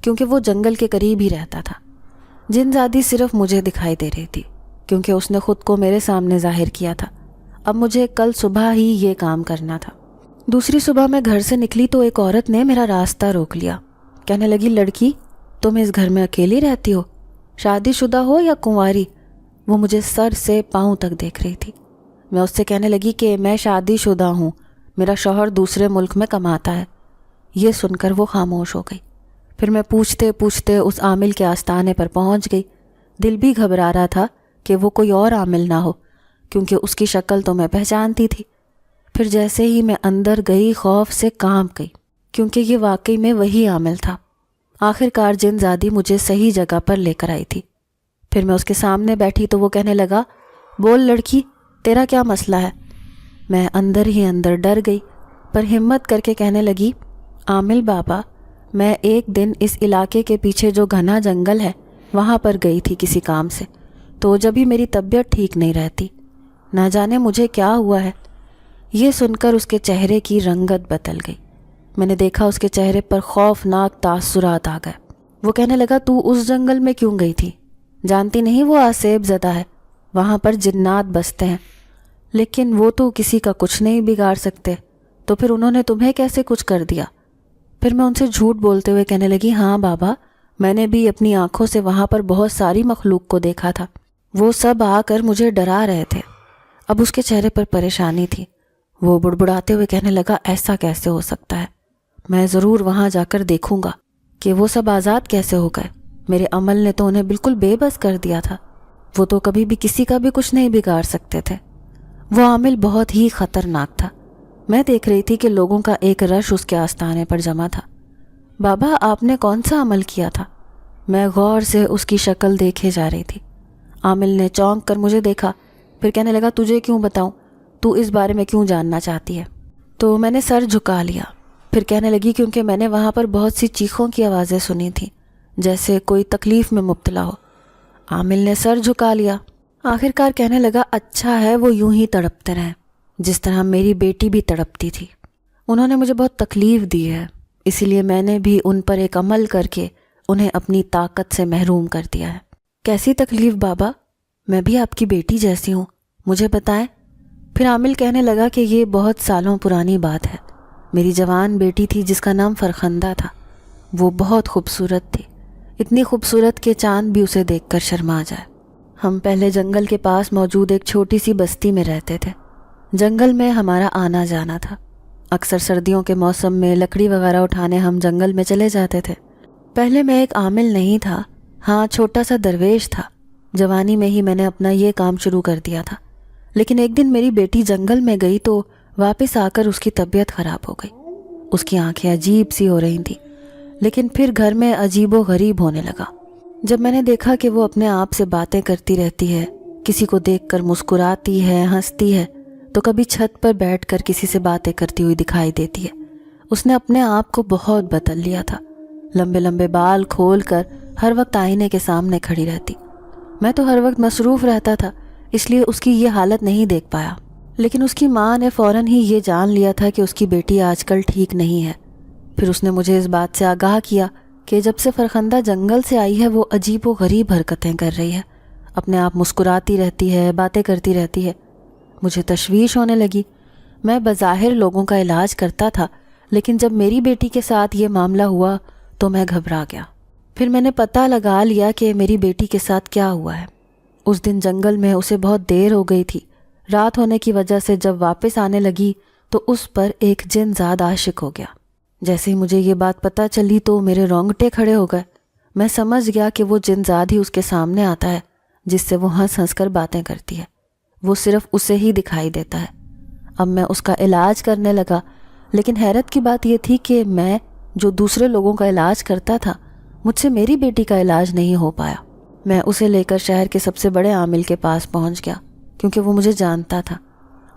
کیونکہ وہ جنگل کے قریب ہی رہتا تھا۔ جن زادی صرف مجھے دکھائی دے رہی تھی کیونکہ اس نے خود کو میرے سامنے ظاہر کیا تھا۔ اب مجھے کل صبح ہی یہ کام کرنا تھا۔ دوسری صبح میں گھر سے نکلی تو ایک عورت نے میرا راستہ روک لیا۔ کہنے لگی، لڑکی تم اس گھر میں اکیلی رہتی ہو؟ شادی شدہ ہو یا کنواری؟ وہ مجھے سر سے پاؤں تک دیکھ رہی تھی۔ میں اس سے کہنے لگی کہ میں شادی شدہ ہوں، میرا شوہر دوسرے ملک میں کماتا ہے۔ یہ سن کر وہ خاموش ہو گئی۔ پھر میں پوچھتے پوچھتے اس عامل کے آستانے پر پہنچ گئی۔ دل بھی گھبرا رہا تھا کہ وہ کوئی اور عامل نہ ہو، کیونکہ اس کی شکل تو میں پہچانتی تھی۔ پھر جیسے ہی میں اندر گئی خوف سے کانپ گئی، کیونکہ یہ واقعی میں وہی عامل تھا۔ آخر کار جن زادی مجھے صحیح جگہ پر لے کر آئی تھی۔ پھر میں اس کے سامنے بیٹھی تو وہ کہنے لگا، بول لڑکی، تیرا کیا مسئلہ ہے؟ میں اندر ہی اندر ڈر گئی، پر ہمت کر کے کہنے لگی، عامل بابا، میں ایک دن اس علاقے کے پیچھے جو گھنا جنگل ہے وہاں پر گئی تھی کسی کام سے، تو جب ہی میری طبیعت ٹھیک نہیں رہتی، نہ جانے مجھے کیا ہوا ہے۔ یہ سن کر اس کے چہرے کی رنگت بدل گئی۔ میں نے دیکھا اس کے چہرے پر خوفناک تاثرات آ گئے۔ وہ کہنے لگا، تو اس جنگل میں کیوں گئی تھی؟ جانتی نہیں وہ آسیب زدہ ہے، وہاں پر جنات بستے ہیں، لیکن وہ تو کسی کا کچھ نہیں بگاڑ سکتے، تو پھر انہوں نے تمہیں کیسے کچھ کر دیا؟ پھر میں ان سے جھوٹ بولتے ہوئے کہنے لگی، ہاں بابا، میں نے بھی اپنی آنکھوں سے وہاں پر بہت ساری مخلوق کو دیکھا تھا، وہ سب آ کر مجھے ڈرا رہے تھے۔ اب اس کے چہرے پر پریشانی تھی۔ وہ بڑبڑاتے ہوئے کہنے لگا، ایسا کیسے ہو سکتا ہے؟ میں ضرور وہاں جا کر دیکھوں گا کہ وہ سب آزاد کیسے ہو گئے۔ میرے عمل نے تو انہیں بالکل بے بس کر دیا تھا، وہ تو کبھی بھی کسی کا بھی کچھ نہیں بگاڑ سکتے تھے۔ وہ عامل بہت ہی خطرناک تھا۔ میں دیکھ رہی تھی کہ لوگوں کا ایک رش اس کے آستانے پر جمع تھا۔ بابا، آپ نے کون سا عمل کیا تھا؟ میں غور سے اس کی شکل دیکھے جا رہی تھی۔ عامل نے چونک کر مجھے دیکھا، پھر کہنے لگا، تجھے کیوں بتاؤں؟ تو اس بارے میں کیوں جاننا چاہتی ہے؟ تو میں نے سر جھکا لیا۔ پھر کہنے لگی، کیونکہ میں نے وہاں پر بہت سی چیخوں کی آوازیں سنی تھیں، جیسے کوئی تکلیف میں مبتلا ہو۔ عامل نے سر جھکا لیا۔ آخر کار کہنے لگا، اچھا ہے وہ یوں ہی تڑپتے رہیں جس طرح میری بیٹی بھی تڑپتی تھی۔ انہوں نے مجھے بہت تکلیف دی ہے، اسی لیے میں نے بھی ان پر ایک عمل کر کے انہیں اپنی طاقت سے محروم کر دیا ہے۔ کیسی تکلیف بابا؟ میں بھی آپ کی بیٹی جیسی ہوں، مجھے بتائیں۔ پھر عامل کہنے لگا کہ یہ بہت سالوں پرانی بات ہے۔ میری جوان بیٹی تھی جس کا نام فرخندہ تھا۔ وہ بہت خوبصورت تھی، اتنی خوبصورت کہ چاند بھی اسے دیکھ کر شرما جائے۔ ہم پہلے جنگل کے پاس موجود ایک چھوٹی سی بستی میں رہتے تھے۔ جنگل میں ہمارا آنا جانا تھا۔ اکثر سردیوں کے موسم میں لکڑی وغیرہ اٹھانے ہم جنگل میں چلے جاتے تھے۔ پہلے میں ایک عامل نہیں تھا، ہاں چھوٹا سا درویش تھا۔ جوانی میں ہی میں نے اپنا یہ کام شروع کر دیا تھا، لیکن ایک دن میری بیٹی جنگل میں گئی تو واپس آ کر اس کی طبیعت خراب ہو گئی۔ اس کی آنکھیں عجیب سی ہو رہی تھیں، لیکن پھر گھر میں عجیب و غریب ہونے لگا۔ جب میں نے دیکھا کہ وہ اپنے آپ سے باتیں کرتی رہتی ہے، کسی کو دیکھ کر مسکراتی ہے، ہنستی ہے، تو کبھی چھت پر بیٹھ کر کسی سے باتیں کرتی ہوئی دکھائی دیتی ہے۔ اس نے اپنے آپ کو بہت بدل لیا تھا، لمبے لمبے بال کھول کر ہر وقت آئینے کے سامنے کھڑی رہتی۔ میں تو ہر وقت مصروف رہتا تھا، اس لیے اس کی یہ حالت نہیں دیکھ پایا، لیکن اس کی ماں نے فوراً ہی یہ جان لیا تھا کہ اس کی بیٹی آج کل ٹھیک نہیں ہے۔ پھر اس نے مجھے اس بات سے آگاہ کیا کہ جب سے فرخندہ جنگل سے آئی ہے وہ عجیب و غریب حرکتیں کر رہی ہے، اپنے آپ مسکراتی رہتی ہے، باتیں کرتی رہتی ہے۔ مجھے تشویش ہونے لگی۔ میں بظاہر لوگوں کا علاج کرتا تھا، لیکن جب میری بیٹی کے ساتھ یہ معاملہ ہوا تو میں گھبرا گیا۔ پھر میں نے پتہ لگا لیا کہ میری بیٹی کے ساتھ کیا ہوا ہے۔ اس دن جنگل میں اسے بہت دیر ہو گئی تھی۔ رات ہونے کی وجہ سے جب واپس آنے لگی تو اس پر ایک جن زاد عاشق ہو گیا۔ جیسے ہی مجھے یہ بات پتہ چلی تو میرے رونگٹے کھڑے ہو گئے۔ میں سمجھ گیا کہ وہ جن زاد ہی اس کے سامنے آتا ہے جس سے وہ ہنس ہنس کر باتیں کرتی ہے۔ وہ صرف اسے ہی دکھائی دیتا ہے۔ اب میں اس کا علاج کرنے لگا، لیکن حیرت کی بات یہ تھی کہ میں جو دوسرے لوگوں کا علاج کرتا تھا، مجھ سے میری بیٹی کا علاج نہیں ہو پایا۔ میں اسے لے کر شہر کے سب سے بڑے عامل کے پاس پہنچ گیا، کیونکہ وہ مجھے جانتا تھا۔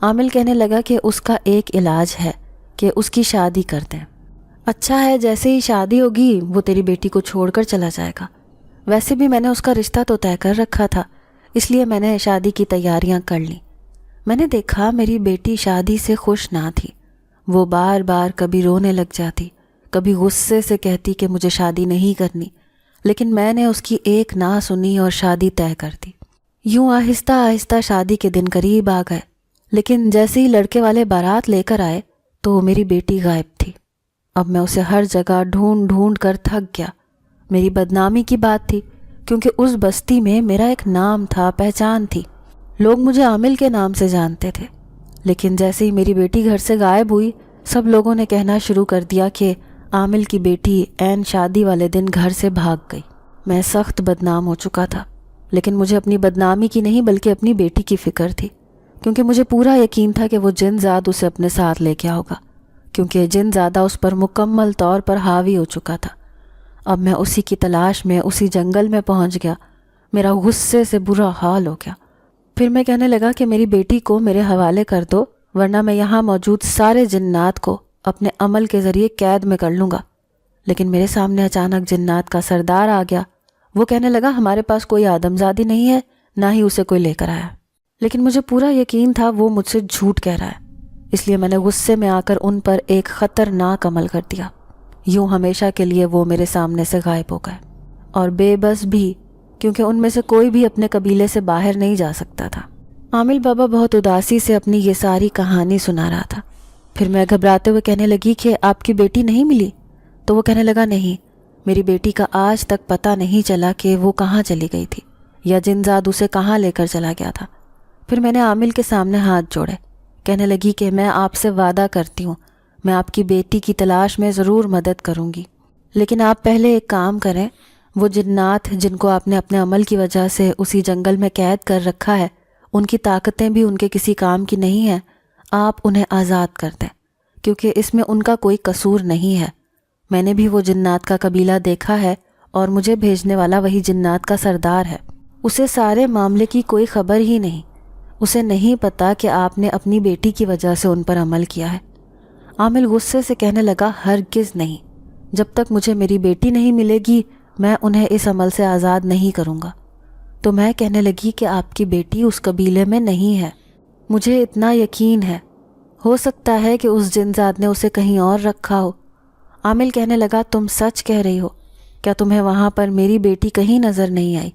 عامل کہنے لگا کہ اس کا ایک علاج ہے کہ اس کی شادی کر دیں۔ اچھا ہے، جیسے ہی شادی ہوگی وہ تیری بیٹی کو چھوڑ کر چلا جائے گا۔ ویسے بھی میں نے اس کا رشتہ تو طے کر رکھا تھا، اس لیے میں نے شادی کی تیاریاں کر لیں۔ میں نے دیکھا میری بیٹی شادی سے خوش نہ تھی۔ وہ بار بار کبھی رونے لگ جاتی، کبھی غصے سے کہتی کہ مجھے شادی نہیں کرنی، لیکن میں نے اس کی ایک نہ سنی اور شادی طے کر دی۔ یوں آہستہ آہستہ شادی کے دن قریب آ گئے، لیکن جیسے ہی لڑکے والے بارات لے کر آئے تو میری بیٹی غائب تھی۔ اب میں اسے ہر جگہ ڈھونڈ ڈھونڈ کر تھک گیا۔ میری بدنامی کی بات تھی، کیونکہ اس بستی میں میرا ایک نام تھا، پہچان تھی۔ لوگ مجھے عامل کے نام سے جانتے تھے، لیکن جیسے ہی میری بیٹی گھر سے غائب ہوئی، سب لوگوں نے کہنا شروع کر دیا کہ عامل کی بیٹی عین شادی والے دن گھر سے بھاگ گئی۔ میں سخت بدنام ہو چکا تھا، لیکن مجھے اپنی بدنامی کی نہیں بلکہ اپنی بیٹی کی فکر تھی، کیونکہ مجھے پورا یقین تھا کہ وہ جن زاد اسے اپنے ساتھ لے کے ہوگا، کیونکہ جن زادہ اس پر مکمل طور پر حاوی ہو چکا تھا۔ اب میں اسی کی تلاش میں اسی جنگل میں پہنچ گیا۔ میرا غصے سے برا حال ہو گیا۔ پھر میں کہنے لگا کہ میری بیٹی کو میرے حوالے کر دو، ورنہ میں یہاں موجود سارے جنات کو اپنے عمل کے ذریعے قید میں کر لوں گا۔ لیکن میرے سامنے اچانک جنات کا سردار آ گیا۔ وہ کہنے لگا ہمارے پاس کوئی آدم زادی نہیں ہے، نہ ہی اسے کوئی لے کر آیا۔ لیکن مجھے پورا یقین تھا وہ مجھ سے جھوٹ کہہ رہا ہے، اس لیے میں نے غصے میں آ کر ان پر ایک خطرناک عمل کر دیا۔ یوں ہمیشہ کے لیے وہ میرے سامنے سے غائب ہو گئے، اور بے بس بھی، کیونکہ ان میں سے کوئی بھی اپنے قبیلے سے باہر نہیں جا سکتا تھا۔ عامل بابا بہت اداسی سے اپنی یہ ساری کہانی سنا رہا تھا۔ پھر میں گھبراتے ہوئے کہنے لگی کہ آپ کی بیٹی نہیں ملی؟ تو وہ کہنے لگا نہیں، میری بیٹی کا آج تک پتہ نہیں چلا کہ وہ کہاں چلی گئی تھی یا جنزاد اسے کہاں لے کر چلا گیا تھا۔ پھر میں نے عامل کے سامنے ہاتھ جوڑے، کہنے لگی کہ میں آپ سے وعدہ کرتی ہوں، میں آپ کی بیٹی کی تلاش میں ضرور مدد کروں گی، لیکن آپ پہلے ایک کام کریں، وہ جنات جن کو آپ نے اپنے عمل کی وجہ سے اسی جنگل میں قید کر رکھا ہے، ان کی طاقتیں بھی ان کے کسی کام کی نہیں ہیں، آپ انہیں آزاد کر دیں، کیونکہ اس میں ان کا کوئی قصور نہیں ہے۔ میں نے بھی وہ جنات کا قبیلہ دیکھا ہے، اور مجھے بھیجنے والا وہی جنات کا سردار ہے۔ اسے سارے معاملے کی کوئی خبر ہی نہیں، اسے نہیں پتا کہ آپ نے اپنی بیٹی کی وجہ سے ان پر عمل کیا ہے۔ عامل غصے سے کہنے لگا ہرگز نہیں، جب تک مجھے میری بیٹی نہیں ملے گی میں انہیں اس عمل سے آزاد نہیں کروں گا۔ تو میں کہنے لگی کہ آپ کی بیٹی اس قبیلے میں نہیں ہے، مجھے اتنا یقین ہے، ہو سکتا ہے کہ اس جنزاد نے اسے کہیں اور رکھا ہو۔ عامل کہنے لگا تم سچ کہہ رہی ہو، کیا تمہیں وہاں پر میری بیٹی کہیں نظر نہیں آئی؟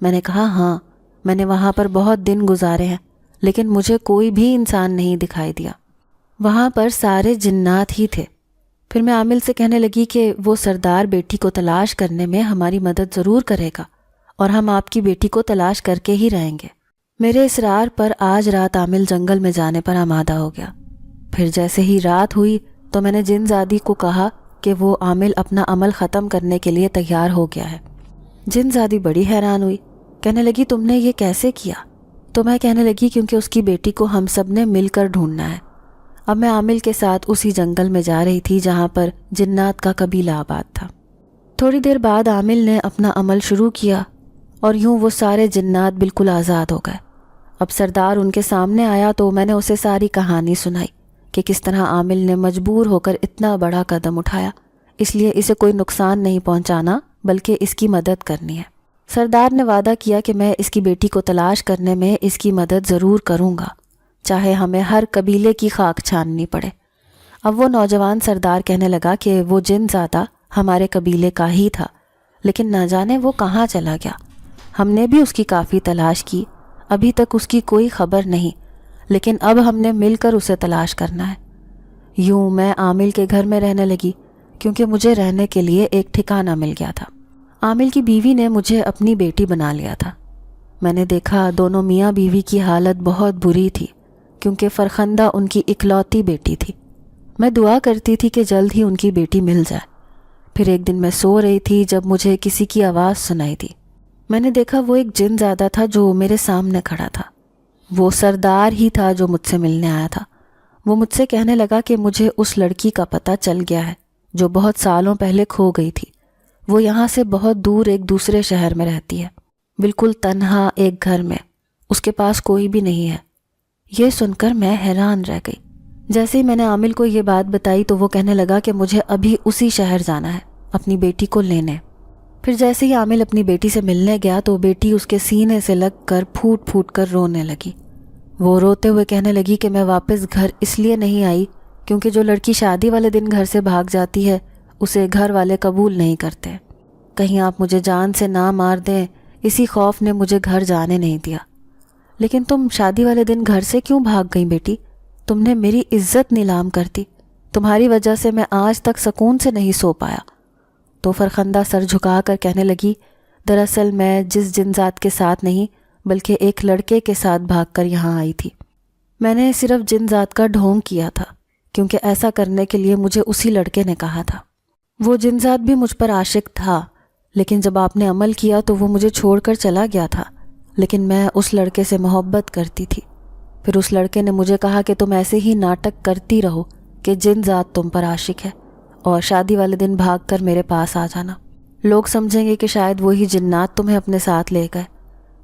میں نے کہا ہاں، میں نے وہاں پر بہت دن گزارے ہیں، لیکن مجھے کوئی بھی انسان نہیں دکھائی دیا، وہاں پر سارے جنات ہی تھے۔ پھر میں عامل سے کہنے لگی کہ وہ سردار بیٹی کو تلاش کرنے میں ہماری مدد ضرور کرے گا، اور ہم آپ کی بیٹی کو تلاش کر کے ہی رہیں گے۔ میرے اصرار پر آج رات عامل جنگل میں جانے پر آمادہ ہو گیا۔ پھر جیسے ہی رات ہوئی تو میں نے جن زادی کو کہا کہ وہ عامل اپنا عمل ختم کرنے کے لیے تیار ہو گیا ہے۔ جن زادی بڑی حیران ہوئی، کہنے لگی تم نے یہ کیسے کیا؟ تو میں کہنے لگی کیونکہ اس کی بیٹی کو ہم سب نے مل کر ڈھونڈنا ہے۔ اب میں عامل کے ساتھ اسی جنگل میں جا رہی تھی جہاں پر جنات کا قبیلہ آباد تھا۔ تھوڑی دیر بعد عامل نے اپنا عمل شروع کیا اور یوں وہ سارے جنات بالکل آزاد ہو گئے۔ اب سردار ان کے سامنے آیا تو میں نے اسے ساری کہانی سنائی کہ کس طرح عامل نے مجبور ہو کر اتنا بڑا قدم اٹھایا، اس لیے اسے کوئی نقصان نہیں پہنچانا بلکہ اس کی مدد کرنی ہے۔ سردار نے وعدہ کیا کہ میں اس کی بیٹی کو تلاش کرنے میں اس کی مدد ضرور کروں گا، چاہے ہمیں ہر قبیلے کی خاک چھاننی پڑے۔ اب وہ نوجوان سردار کہنے لگا کہ وہ جن زادہ ہمارے قبیلے کا ہی تھا، لیکن نہ جانے وہ کہاں چلا گیا۔ ہم نے بھی اس کی کافی تلاش کی، ابھی تک اس کی کوئی خبر نہیں، لیکن اب ہم نے مل کر اسے تلاش کرنا ہے۔ یوں میں عامل کے گھر میں رہنے لگی کیونکہ مجھے رہنے کے لیے ایک ٹھکانہ مل گیا تھا۔ عامل کی بیوی نے مجھے اپنی بیٹی بنا لیا تھا۔ میں نے دیکھا دونوں میاں بیوی کی حالت بہت بری تھی کیونکہ فرخندہ ان کی اکلوتی بیٹی تھی۔ میں دعا کرتی تھی کہ جلد ہی ان کی بیٹی مل جائے۔ پھر ایک دن میں سو رہی تھی جب مجھے کسی کی آواز سنائی دی۔ میں نے دیکھا وہ ایک جن زادہ تھا جو میرے سامنے کھڑا تھا۔ وہ سردار ہی تھا جو مجھ سے ملنے آیا تھا۔ وہ مجھ سے کہنے لگا کہ مجھے اس لڑکی کا پتہ چل گیا ہے جو بہت سالوں پہلے کھو گئی تھی۔ وہ یہاں سے بہت دور ایک دوسرے شہر میں رہتی ہے، بالکل تنہا ایک گھر میں، اس کے پاس کوئی بھی نہیں ہے۔ یہ سن کر میں حیران رہ گئی۔ جیسے ہی میں نے عامل کو یہ بات بتائی تو وہ کہنے لگا کہ مجھے ابھی اسی شہر جانا ہے اپنی بیٹی کو لینے۔ پھر جیسے ہی عامل اپنی بیٹی سے ملنے گیا تو بیٹی اس کے سینے سے لگ کر پھوٹ پھوٹ کر رونے لگی۔ وہ روتے ہوئے کہنے لگی کہ میں واپس گھر اس لیے نہیں آئی کیونکہ جو لڑکی شادی والے دن گھر سے بھاگ جاتی ہے اسے گھر والے قبول نہیں کرتے۔ کہیں آپ مجھے جان سے نہ مار دیں، اسی خوف نے مجھے گھر جانے نہیں دیا۔ لیکن تم شادی والے دن گھر سے کیوں بھاگ گئی بیٹی؟ تم نے میری عزت نیلام کر دی، تمہاری وجہ سے میں آج تک سکون سے نہیں سو پایا۔ تو فرخندہ سر جھکا کر کہنے لگی، دراصل میں جس جن ذات کے ساتھ نہیں بلکہ ایک لڑکے کے ساتھ بھاگ کر یہاں آئی تھی۔ میں نے صرف جن ذات کا ڈھونگ کیا تھا کیونکہ ایسا کرنے کے لیے مجھے اسی لڑکے نے کہا تھا۔ وہ جن ذات بھی مجھ پر عاشق تھا، لیکن جب آپ نے عمل کیا تو وہ مجھے چھوڑ کر چلا گیا تھا، لیکن میں اس لڑکے سے محبت کرتی تھی۔ پھر اس لڑکے نے مجھے کہا کہ تم ایسے ہی ناٹک کرتی رہو کہ جن ذات تم پر عاشق ہے اور شادی والے دن بھاگ کر میرے پاس آ جانا، لوگ سمجھیں گے کہ شاید وہی جنات تمہیں اپنے ساتھ لے گئے۔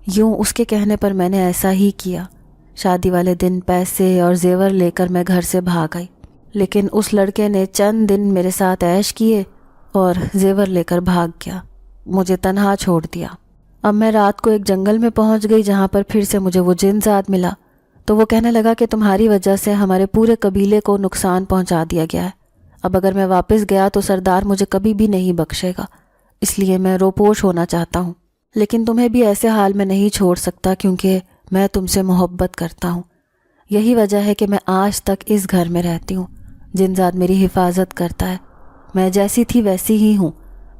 یوں اس کے کہنے پر میں نے ایسا ہی کیا۔ شادی والے دن پیسے اور زیور لے کر میں گھر سے بھاگ آئی، لیکن اس لڑکے نے چند دن میرے ساتھ عیش کیے اور زیور لے کر بھاگ گیا، مجھے تنہا چھوڑ دیا۔ اب میں رات کو ایک جنگل میں پہنچ گئی جہاں پر پھر سے مجھے وہ جن ذات ملا، تو وہ کہنے لگا کہ تمہاری وجہ سے ہمارے پورے قبیلے کو نقصان پہنچا دیا گیا ہے۔ اب اگر میں واپس گیا تو سردار مجھے کبھی بھی نہیں بخشے گا، اس لیے میں روپوش ہونا چاہتا ہوں، لیکن تمہیں بھی ایسے حال میں نہیں چھوڑ سکتا کیونکہ میں تم سے محبت کرتا ہوں۔ یہی وجہ ہے کہ میں آج تک اس گھر میں رہتی ہوں۔ جن ذات میری حفاظت کرتا ہے، میں جیسی تھی ویسی ہی ہوں،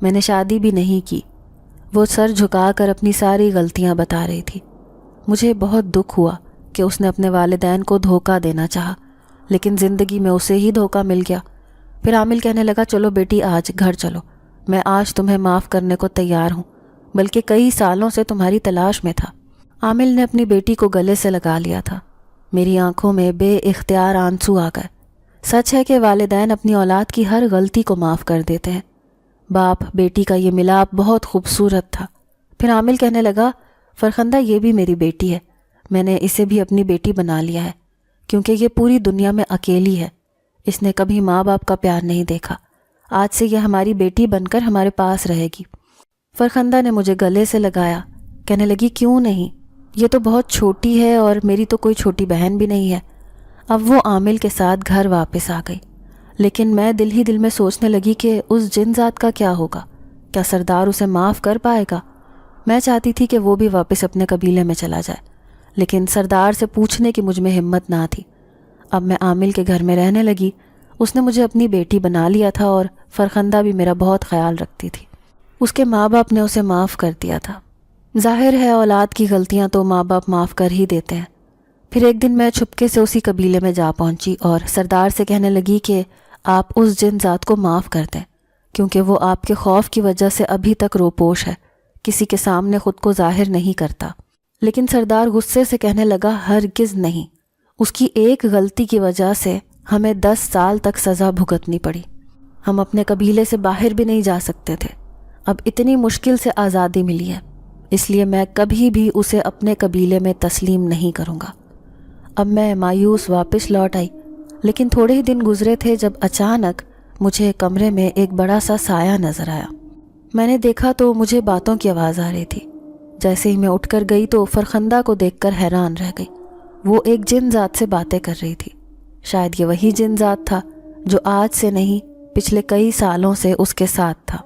میں نے شادی بھی نہیں کی۔ وہ سر جھکا کر اپنی ساری غلطیاں بتا رہی تھی۔ مجھے بہت دکھ ہوا کہ اس نے اپنے والدین کو دھوکہ دینا چاہا، لیکن زندگی میں اسے ہی دھوکہ مل گیا۔ پھر عامل کہنے لگا، چلو بیٹی آج گھر چلو، میں آج تمہیں معاف کرنے کو تیار ہوں، بلکہ کئی سالوں سے تمہاری تلاش میں تھا۔ عامل نے اپنی بیٹی کو گلے سے لگا لیا تھا۔ میری آنکھوں میں بے اختیار آنسو آ گئے۔ سچ ہے کہ والدین اپنی اولاد کی ہر غلطی کو معاف کر دیتے ہیں۔ باپ بیٹی کا یہ ملاپ بہت خوبصورت تھا۔ پھر عامل کہنے لگا، فرخندہ یہ بھی میری بیٹی ہے، میں نے اسے بھی اپنی بیٹی بنا لیا ہے کیونکہ یہ پوری دنیا میں اکیلی ہے، اس نے کبھی ماں باپ کا پیار نہیں دیکھا، آج سے یہ ہماری بیٹی بن کر ہمارے پاس رہے گی۔ فرخندہ نے مجھے گلے سے لگایا، کہنے لگی، کیوں نہیں، یہ تو بہت چھوٹی ہے اور میری تو کوئی چھوٹی بہن بھی نہیں ہے۔ اب وہ عامل کے ساتھ گھر واپس آ گئی، لیکن میں دل ہی دل میں سوچنے لگی کہ اس جن ذات کا کیا ہوگا، کیا سردار اسے معاف کر پائے گا؟ میں چاہتی تھی کہ وہ بھی واپس اپنے قبیلے میں چلا جائے، لیکن سردار سے پوچھنے کی مجھ میں ہمت نہ تھی۔ اب میں عامل کے گھر میں رہنے لگی، اس نے مجھے اپنی بیٹی بنا لیا تھا اور فرخندہ بھی میرا بہت خیال رکھتی تھی۔ اس کے ماں باپ نے اسے معاف کر دیا تھا۔ ظاہر ہے اولاد کی غلطیاں تو ماں باپ معاف کر ہی دیتے ہیں، پھر ایک دن میں چھپکے سے اسی قبیلے میں جا پہنچی اور سردار سے کہنے لگی کہ آپ اس جن ذات کو معاف کر دیں، کیونکہ وہ آپ کے خوف کی وجہ سے ابھی تک روپوش ہے، کسی کے سامنے خود کو ظاہر نہیں کرتا۔ لیکن سردار غصے سے کہنے لگا ہرگز نہیں، اس کی ایک غلطی کی وجہ سے ہمیں 10 سال تک سزا بھگتنی پڑی، ہم اپنے قبیلے سے باہر بھی نہیں جا سکتے تھے، اب اتنی مشکل سے آزادی ملی ہے، اس لیے میں کبھی بھی اسے اپنے قبیلے میں تسلیم نہیں کروں گا۔ اب میں مایوس واپس لوٹ آئی، لیکن تھوڑے ہی دن گزرے تھے جب اچانک مجھے کمرے میں ایک بڑا سا سایہ نظر آیا۔ میں نے دیکھا تو مجھے باتوں کی آواز آ رہی تھی۔ جیسے ہی میں اٹھ کر گئی تو فرخندہ کو دیکھ کر حیران رہ گئی۔ وہ ایک جن ذات سے باتیں کر رہی تھی۔ شاید یہ وہی جن ذات تھا جو آج سے نہیں پچھلے کئی سالوں سے اس کے ساتھ تھا۔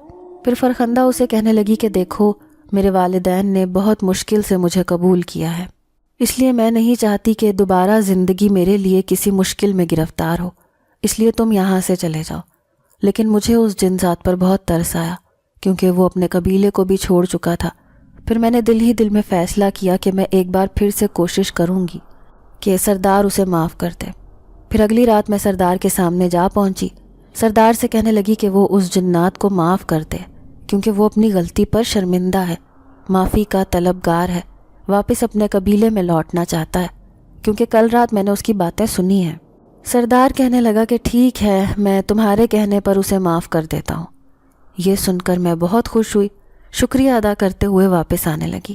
پھر فرخندہ اسے کہنے لگی کہ دیکھو، میرے والدین نے بہت مشکل سے مجھے قبول کیا ہے، اس لیے میں نہیں چاہتی کہ دوبارہ زندگی میرے لیے کسی مشکل میں گرفتار ہو، اس لیے تم یہاں سے چلے جاؤ۔ لیکن مجھے اس جن ذات پر بہت ترس آیا، کیونکہ وہ اپنے قبیلے کو بھی چھوڑ چکا تھا۔ پھر میں نے دل ہی دل میں فیصلہ کیا کہ میں ایک بار پھر سے کوشش کروں گی کہ سردار اسے معاف کر دے۔ پھر اگلی رات میں سردار کے سامنے جا پہنچی۔ سردار سے کہنے لگی کہ وہ اس جنات کو معاف کر دے، کیونکہ وہ اپنی غلطی پر شرمندہ ہے، معافی کا طلبگار ہے، واپس اپنے قبیلے میں لوٹنا چاہتا ہے، کیونکہ کل رات میں نے اس کی باتیں سنی ہیں۔ سردار کہنے لگا کہ ٹھیک ہے، میں تمہارے کہنے پر اسے معاف کر دیتا ہوں۔ یہ سن کر میں بہت خوش ہوئی، شکریہ ادا کرتے ہوئے واپس آنے لگی۔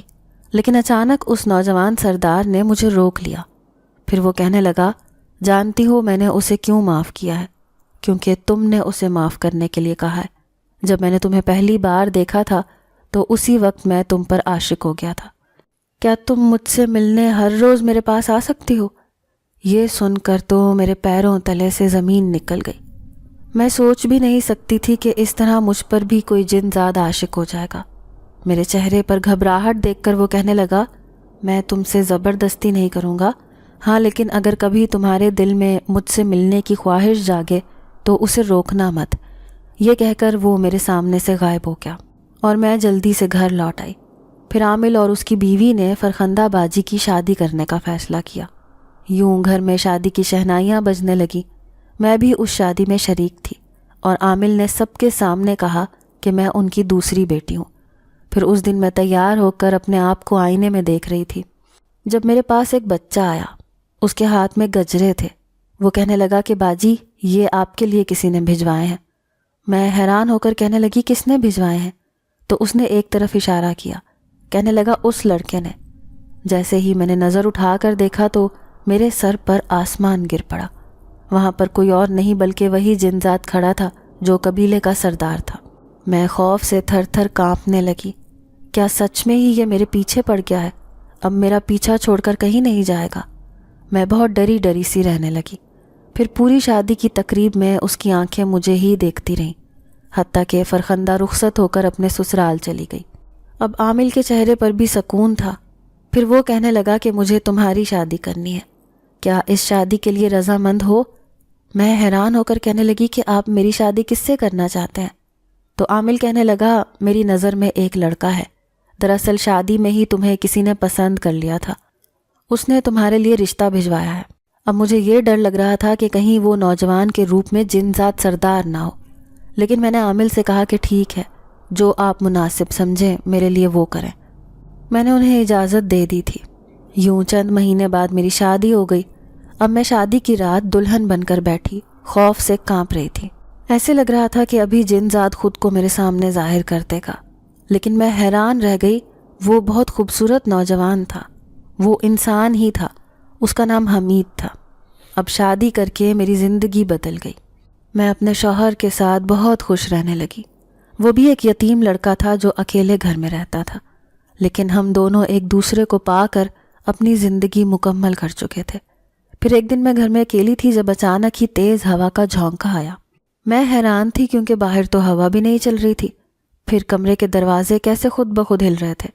لیکن اچانک اس نوجوان سردار نے مجھے روک لیا۔ پھر وہ کہنے لگا، جانتی ہو میں نے اسے کیوں معاف کیا ہے؟ کیونکہ تم نے اسے معاف کرنے کے لیے کہا ہے۔ جب میں نے تمہیں پہلی بار دیکھا تھا تو اسی وقت میں تم پر عاشق ہو گیا تھا۔ کیا تم مجھ سے ملنے ہر روز میرے پاس آ سکتی ہو؟ یہ سن کر تو میرے پیروں تلے سے زمین نکل گئی۔ میں سوچ بھی نہیں سکتی تھی کہ اس طرح مجھ پر بھی کوئی جن ذات عاشق ہو جائے گا۔ میرے چہرے پر گھبراہٹ دیکھ کر وہ کہنے لگا، میں تم سے زبردستی نہیں کروں گا، ہاں لیکن اگر کبھی تمہارے دل میں مجھ سے ملنے کی خواہش جاگے تو اسے روکنا مت۔ یہ کہہ کر وہ میرے سامنے سے غائب ہو گیا اور میں جلدی سے گھر لوٹ آئی۔ پھر عامل اور اس کی بیوی نے فرخندہ باجی کی شادی کرنے کا فیصلہ کیا۔ یوں گھر میں شادی کی شہنائیاں بجنے لگی۔ میں بھی اس شادی میں شریک تھی اور عامل نے سب کے سامنے کہا کہ میں ان کی دوسری بیٹی ہوں۔ پھر اس دن میں تیار ہو کر اپنے آپ کو آئینے میں دیکھ رہی تھی جب میرے پاس ایک بچہ آیا۔ اس کے ہاتھ میں گجرے تھے۔ وہ کہنے لگا کہ باجی، یہ آپ کے لیے کسی نے بھجوائے ہیں۔ میں حیران ہو کر کہنے لگی، کس نے بھجوائے ہیں؟ تو اس نے ایک طرف اشارہ کیا، کہنے لگا اس لڑکے نے۔ جیسے ہی میں نے نظر اٹھا کر دیکھا تو میرے سر پر آسمان گر پڑا۔ وہاں پر کوئی اور نہیں بلکہ وہی جن ذات کھڑا تھا جو قبیلے کا سردار تھا۔ میں خوف سے تھر تھر کانپنے لگی۔ کیا سچ میں ہی یہ میرے پیچھے پڑ گیا ہے؟ اب میرا پیچھا چھوڑ کر کہیں نہیں جائے گا؟ میں بہت ڈری ڈری سی رہنے لگی۔ پھر پوری شادی کی تقریب میں اس کی آنکھیں مجھے ہی دیکھتی رہیں، حتیٰ کہ فرخندہ رخصت ہو کر اپنے سسرال چلی گئی۔ اب عامل کے چہرے پر بھی سکون تھا۔ پھر وہ کہنے لگا کہ مجھے تمہاری شادی کرنی ہے، کیا اس شادی کے لیے رضامند ہو؟ میں حیران ہو کر کہنے لگی کہ آپ میری شادی کس سے کرنا چاہتے ہیں؟ تو عامل کہنے لگا، میری نظر میں ایک لڑکا ہے، دراصل شادی میں ہی تمہیں کسی نے پسند کر لیا تھا، اس نے تمہارے لیے رشتہ بھجوایا ہے۔ اب مجھے یہ ڈر لگ رہا تھا کہ کہیں وہ نوجوان کے روپ میں جن ذات سردار نہ ہو، لیکن میں نے عامل سے کہا کہ ٹھیک ہے، جو آپ مناسب سمجھیں میرے لیے وہ کریں۔ میں نے انہیں اجازت دے دی تھی۔ یوں چند مہینے بعد میری شادی ہو گئی۔ اب میں شادی کی رات دلہن بن کر بیٹھی، خوف سے کانپ رہی تھی۔ ایسے لگ رہا تھا کہ ابھی جن ذات خود کو میرے سامنے ظاہر کر دے گا، لیکن میں حیران رہ گئی۔ وہ بہت خوبصورت نوجوان تھا، وہ انسان ہی تھا، اس کا نام حمید تھا۔ اب شادی کر کے میری زندگی بدل گئی۔ میں اپنے شوہر کے ساتھ بہت خوش رہنے لگی۔ وہ بھی ایک یتیم لڑکا تھا جو اکیلے گھر میں رہتا تھا، لیکن ہم دونوں ایک دوسرے کو پا کر اپنی زندگی مکمل کر چکے تھے۔ پھر ایک دن میں گھر میں اکیلی تھی جب اچانک ہی تیز ہوا کا جھونکا آیا۔ میں حیران تھی کیونکہ باہر تو ہوا بھی نہیں چل رہی تھی، پھر کمرے کے دروازے کیسے خود بخود ہل رہے تھے۔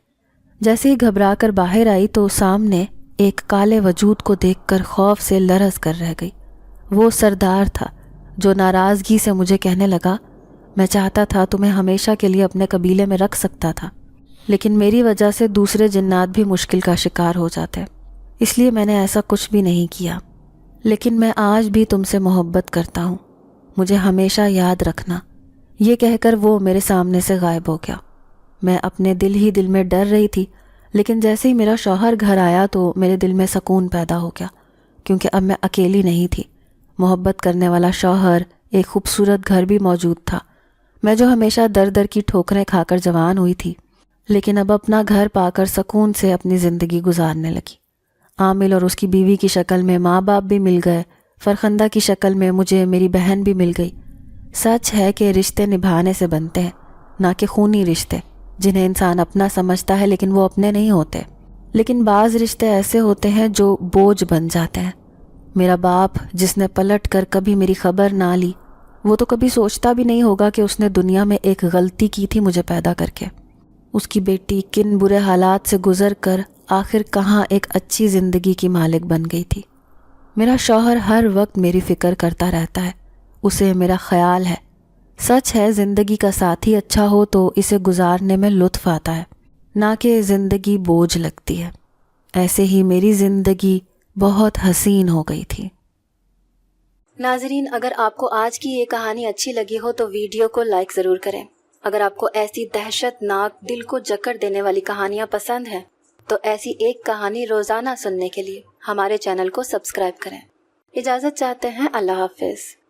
جیسے ہی گھبرا کر باہر آئی تو سامنے ایک کالے وجود کو دیکھ کر خوف سے لرز کر رہ گئی۔ وہ سردار تھا جو ناراضگی سے مجھے کہنے لگا، میں چاہتا تھا تمہیں ہمیشہ کے لیے اپنے قبیلے میں رکھ سکتا تھا، لیکن میری وجہ سے دوسرے جنات بھی مشکل کا شکار ہو جاتے۔ اس لیے میں نے ایسا کچھ بھی نہیں کیا، لیکن میں آج بھی تم سے محبت کرتا ہوں، مجھے ہمیشہ یاد رکھنا۔ یہ کہہ کر وہ میرے سامنے سے غائب ہو گیا۔ میں اپنے دل ہی دل میں ڈر رہی تھی، لیکن جیسے ہی میرا شوہر گھر آیا تو میرے دل میں سکون پیدا ہو گیا، کیونکہ اب میں اکیلی نہیں تھی۔ محبت کرنے والا شوہر، ایک خوبصورت گھر بھی موجود تھا۔ میں جو ہمیشہ در در کی ٹھوکریں کھا کر جوان ہوئی تھی، لیکن اب اپنا گھر پا کر سکون سے اپنی زندگی گزارنے لگی۔ عامل اور اس کی بیوی کی شکل میں ماں باپ بھی مل گئے، فرخندہ کی شکل میں مجھے میری بہن بھی مل گئی۔ سچ ہے کہ رشتے نبھانے سے بنتے ہیں، نہ کہ خونی رشتے جنہیں انسان اپنا سمجھتا ہے لیکن وہ اپنے نہیں ہوتے۔ لیکن بعض رشتے ایسے ہوتے ہیں جو بوجھ بن جاتے ہیں۔ میرا باپ جس نے پلٹ کر کبھی میری خبر نہ لی، وہ تو کبھی سوچتا بھی نہیں ہوگا کہ اس نے دنیا میں ایک غلطی کی تھی مجھے پیدا کر کے۔ اس کی بیٹی کن برے حالات سے گزر کر آخر کہاں ایک اچھی زندگی کی مالک بن گئی تھی۔ میرا شوہر ہر وقت میری فکر کرتا رہتا ہے، اسے میرا خیال ہے۔ سچ ہے، زندگی کا ساتھی اچھا ہو تو اسے گزارنے میں لطف آتا ہے، نہ کہ زندگی بوجھ لگتی ہے۔ ایسے ہی میری زندگی بہت حسین ہو گئی تھی۔ ناظرین، اگر آپ کو آج کی یہ کہانی اچھی لگی ہو تو ویڈیو کو لائک ضرور کریں۔ اگر آپ کو ایسی دہشت ناک، دل کو جکڑ دینے والی کہانیاں پسند ہیں تو ایسی ایک کہانی روزانہ سننے کے لیے ہمارے چینل کو سبسکرائب کریں۔ اجازت چاہتے ہیں، اللہ حافظ۔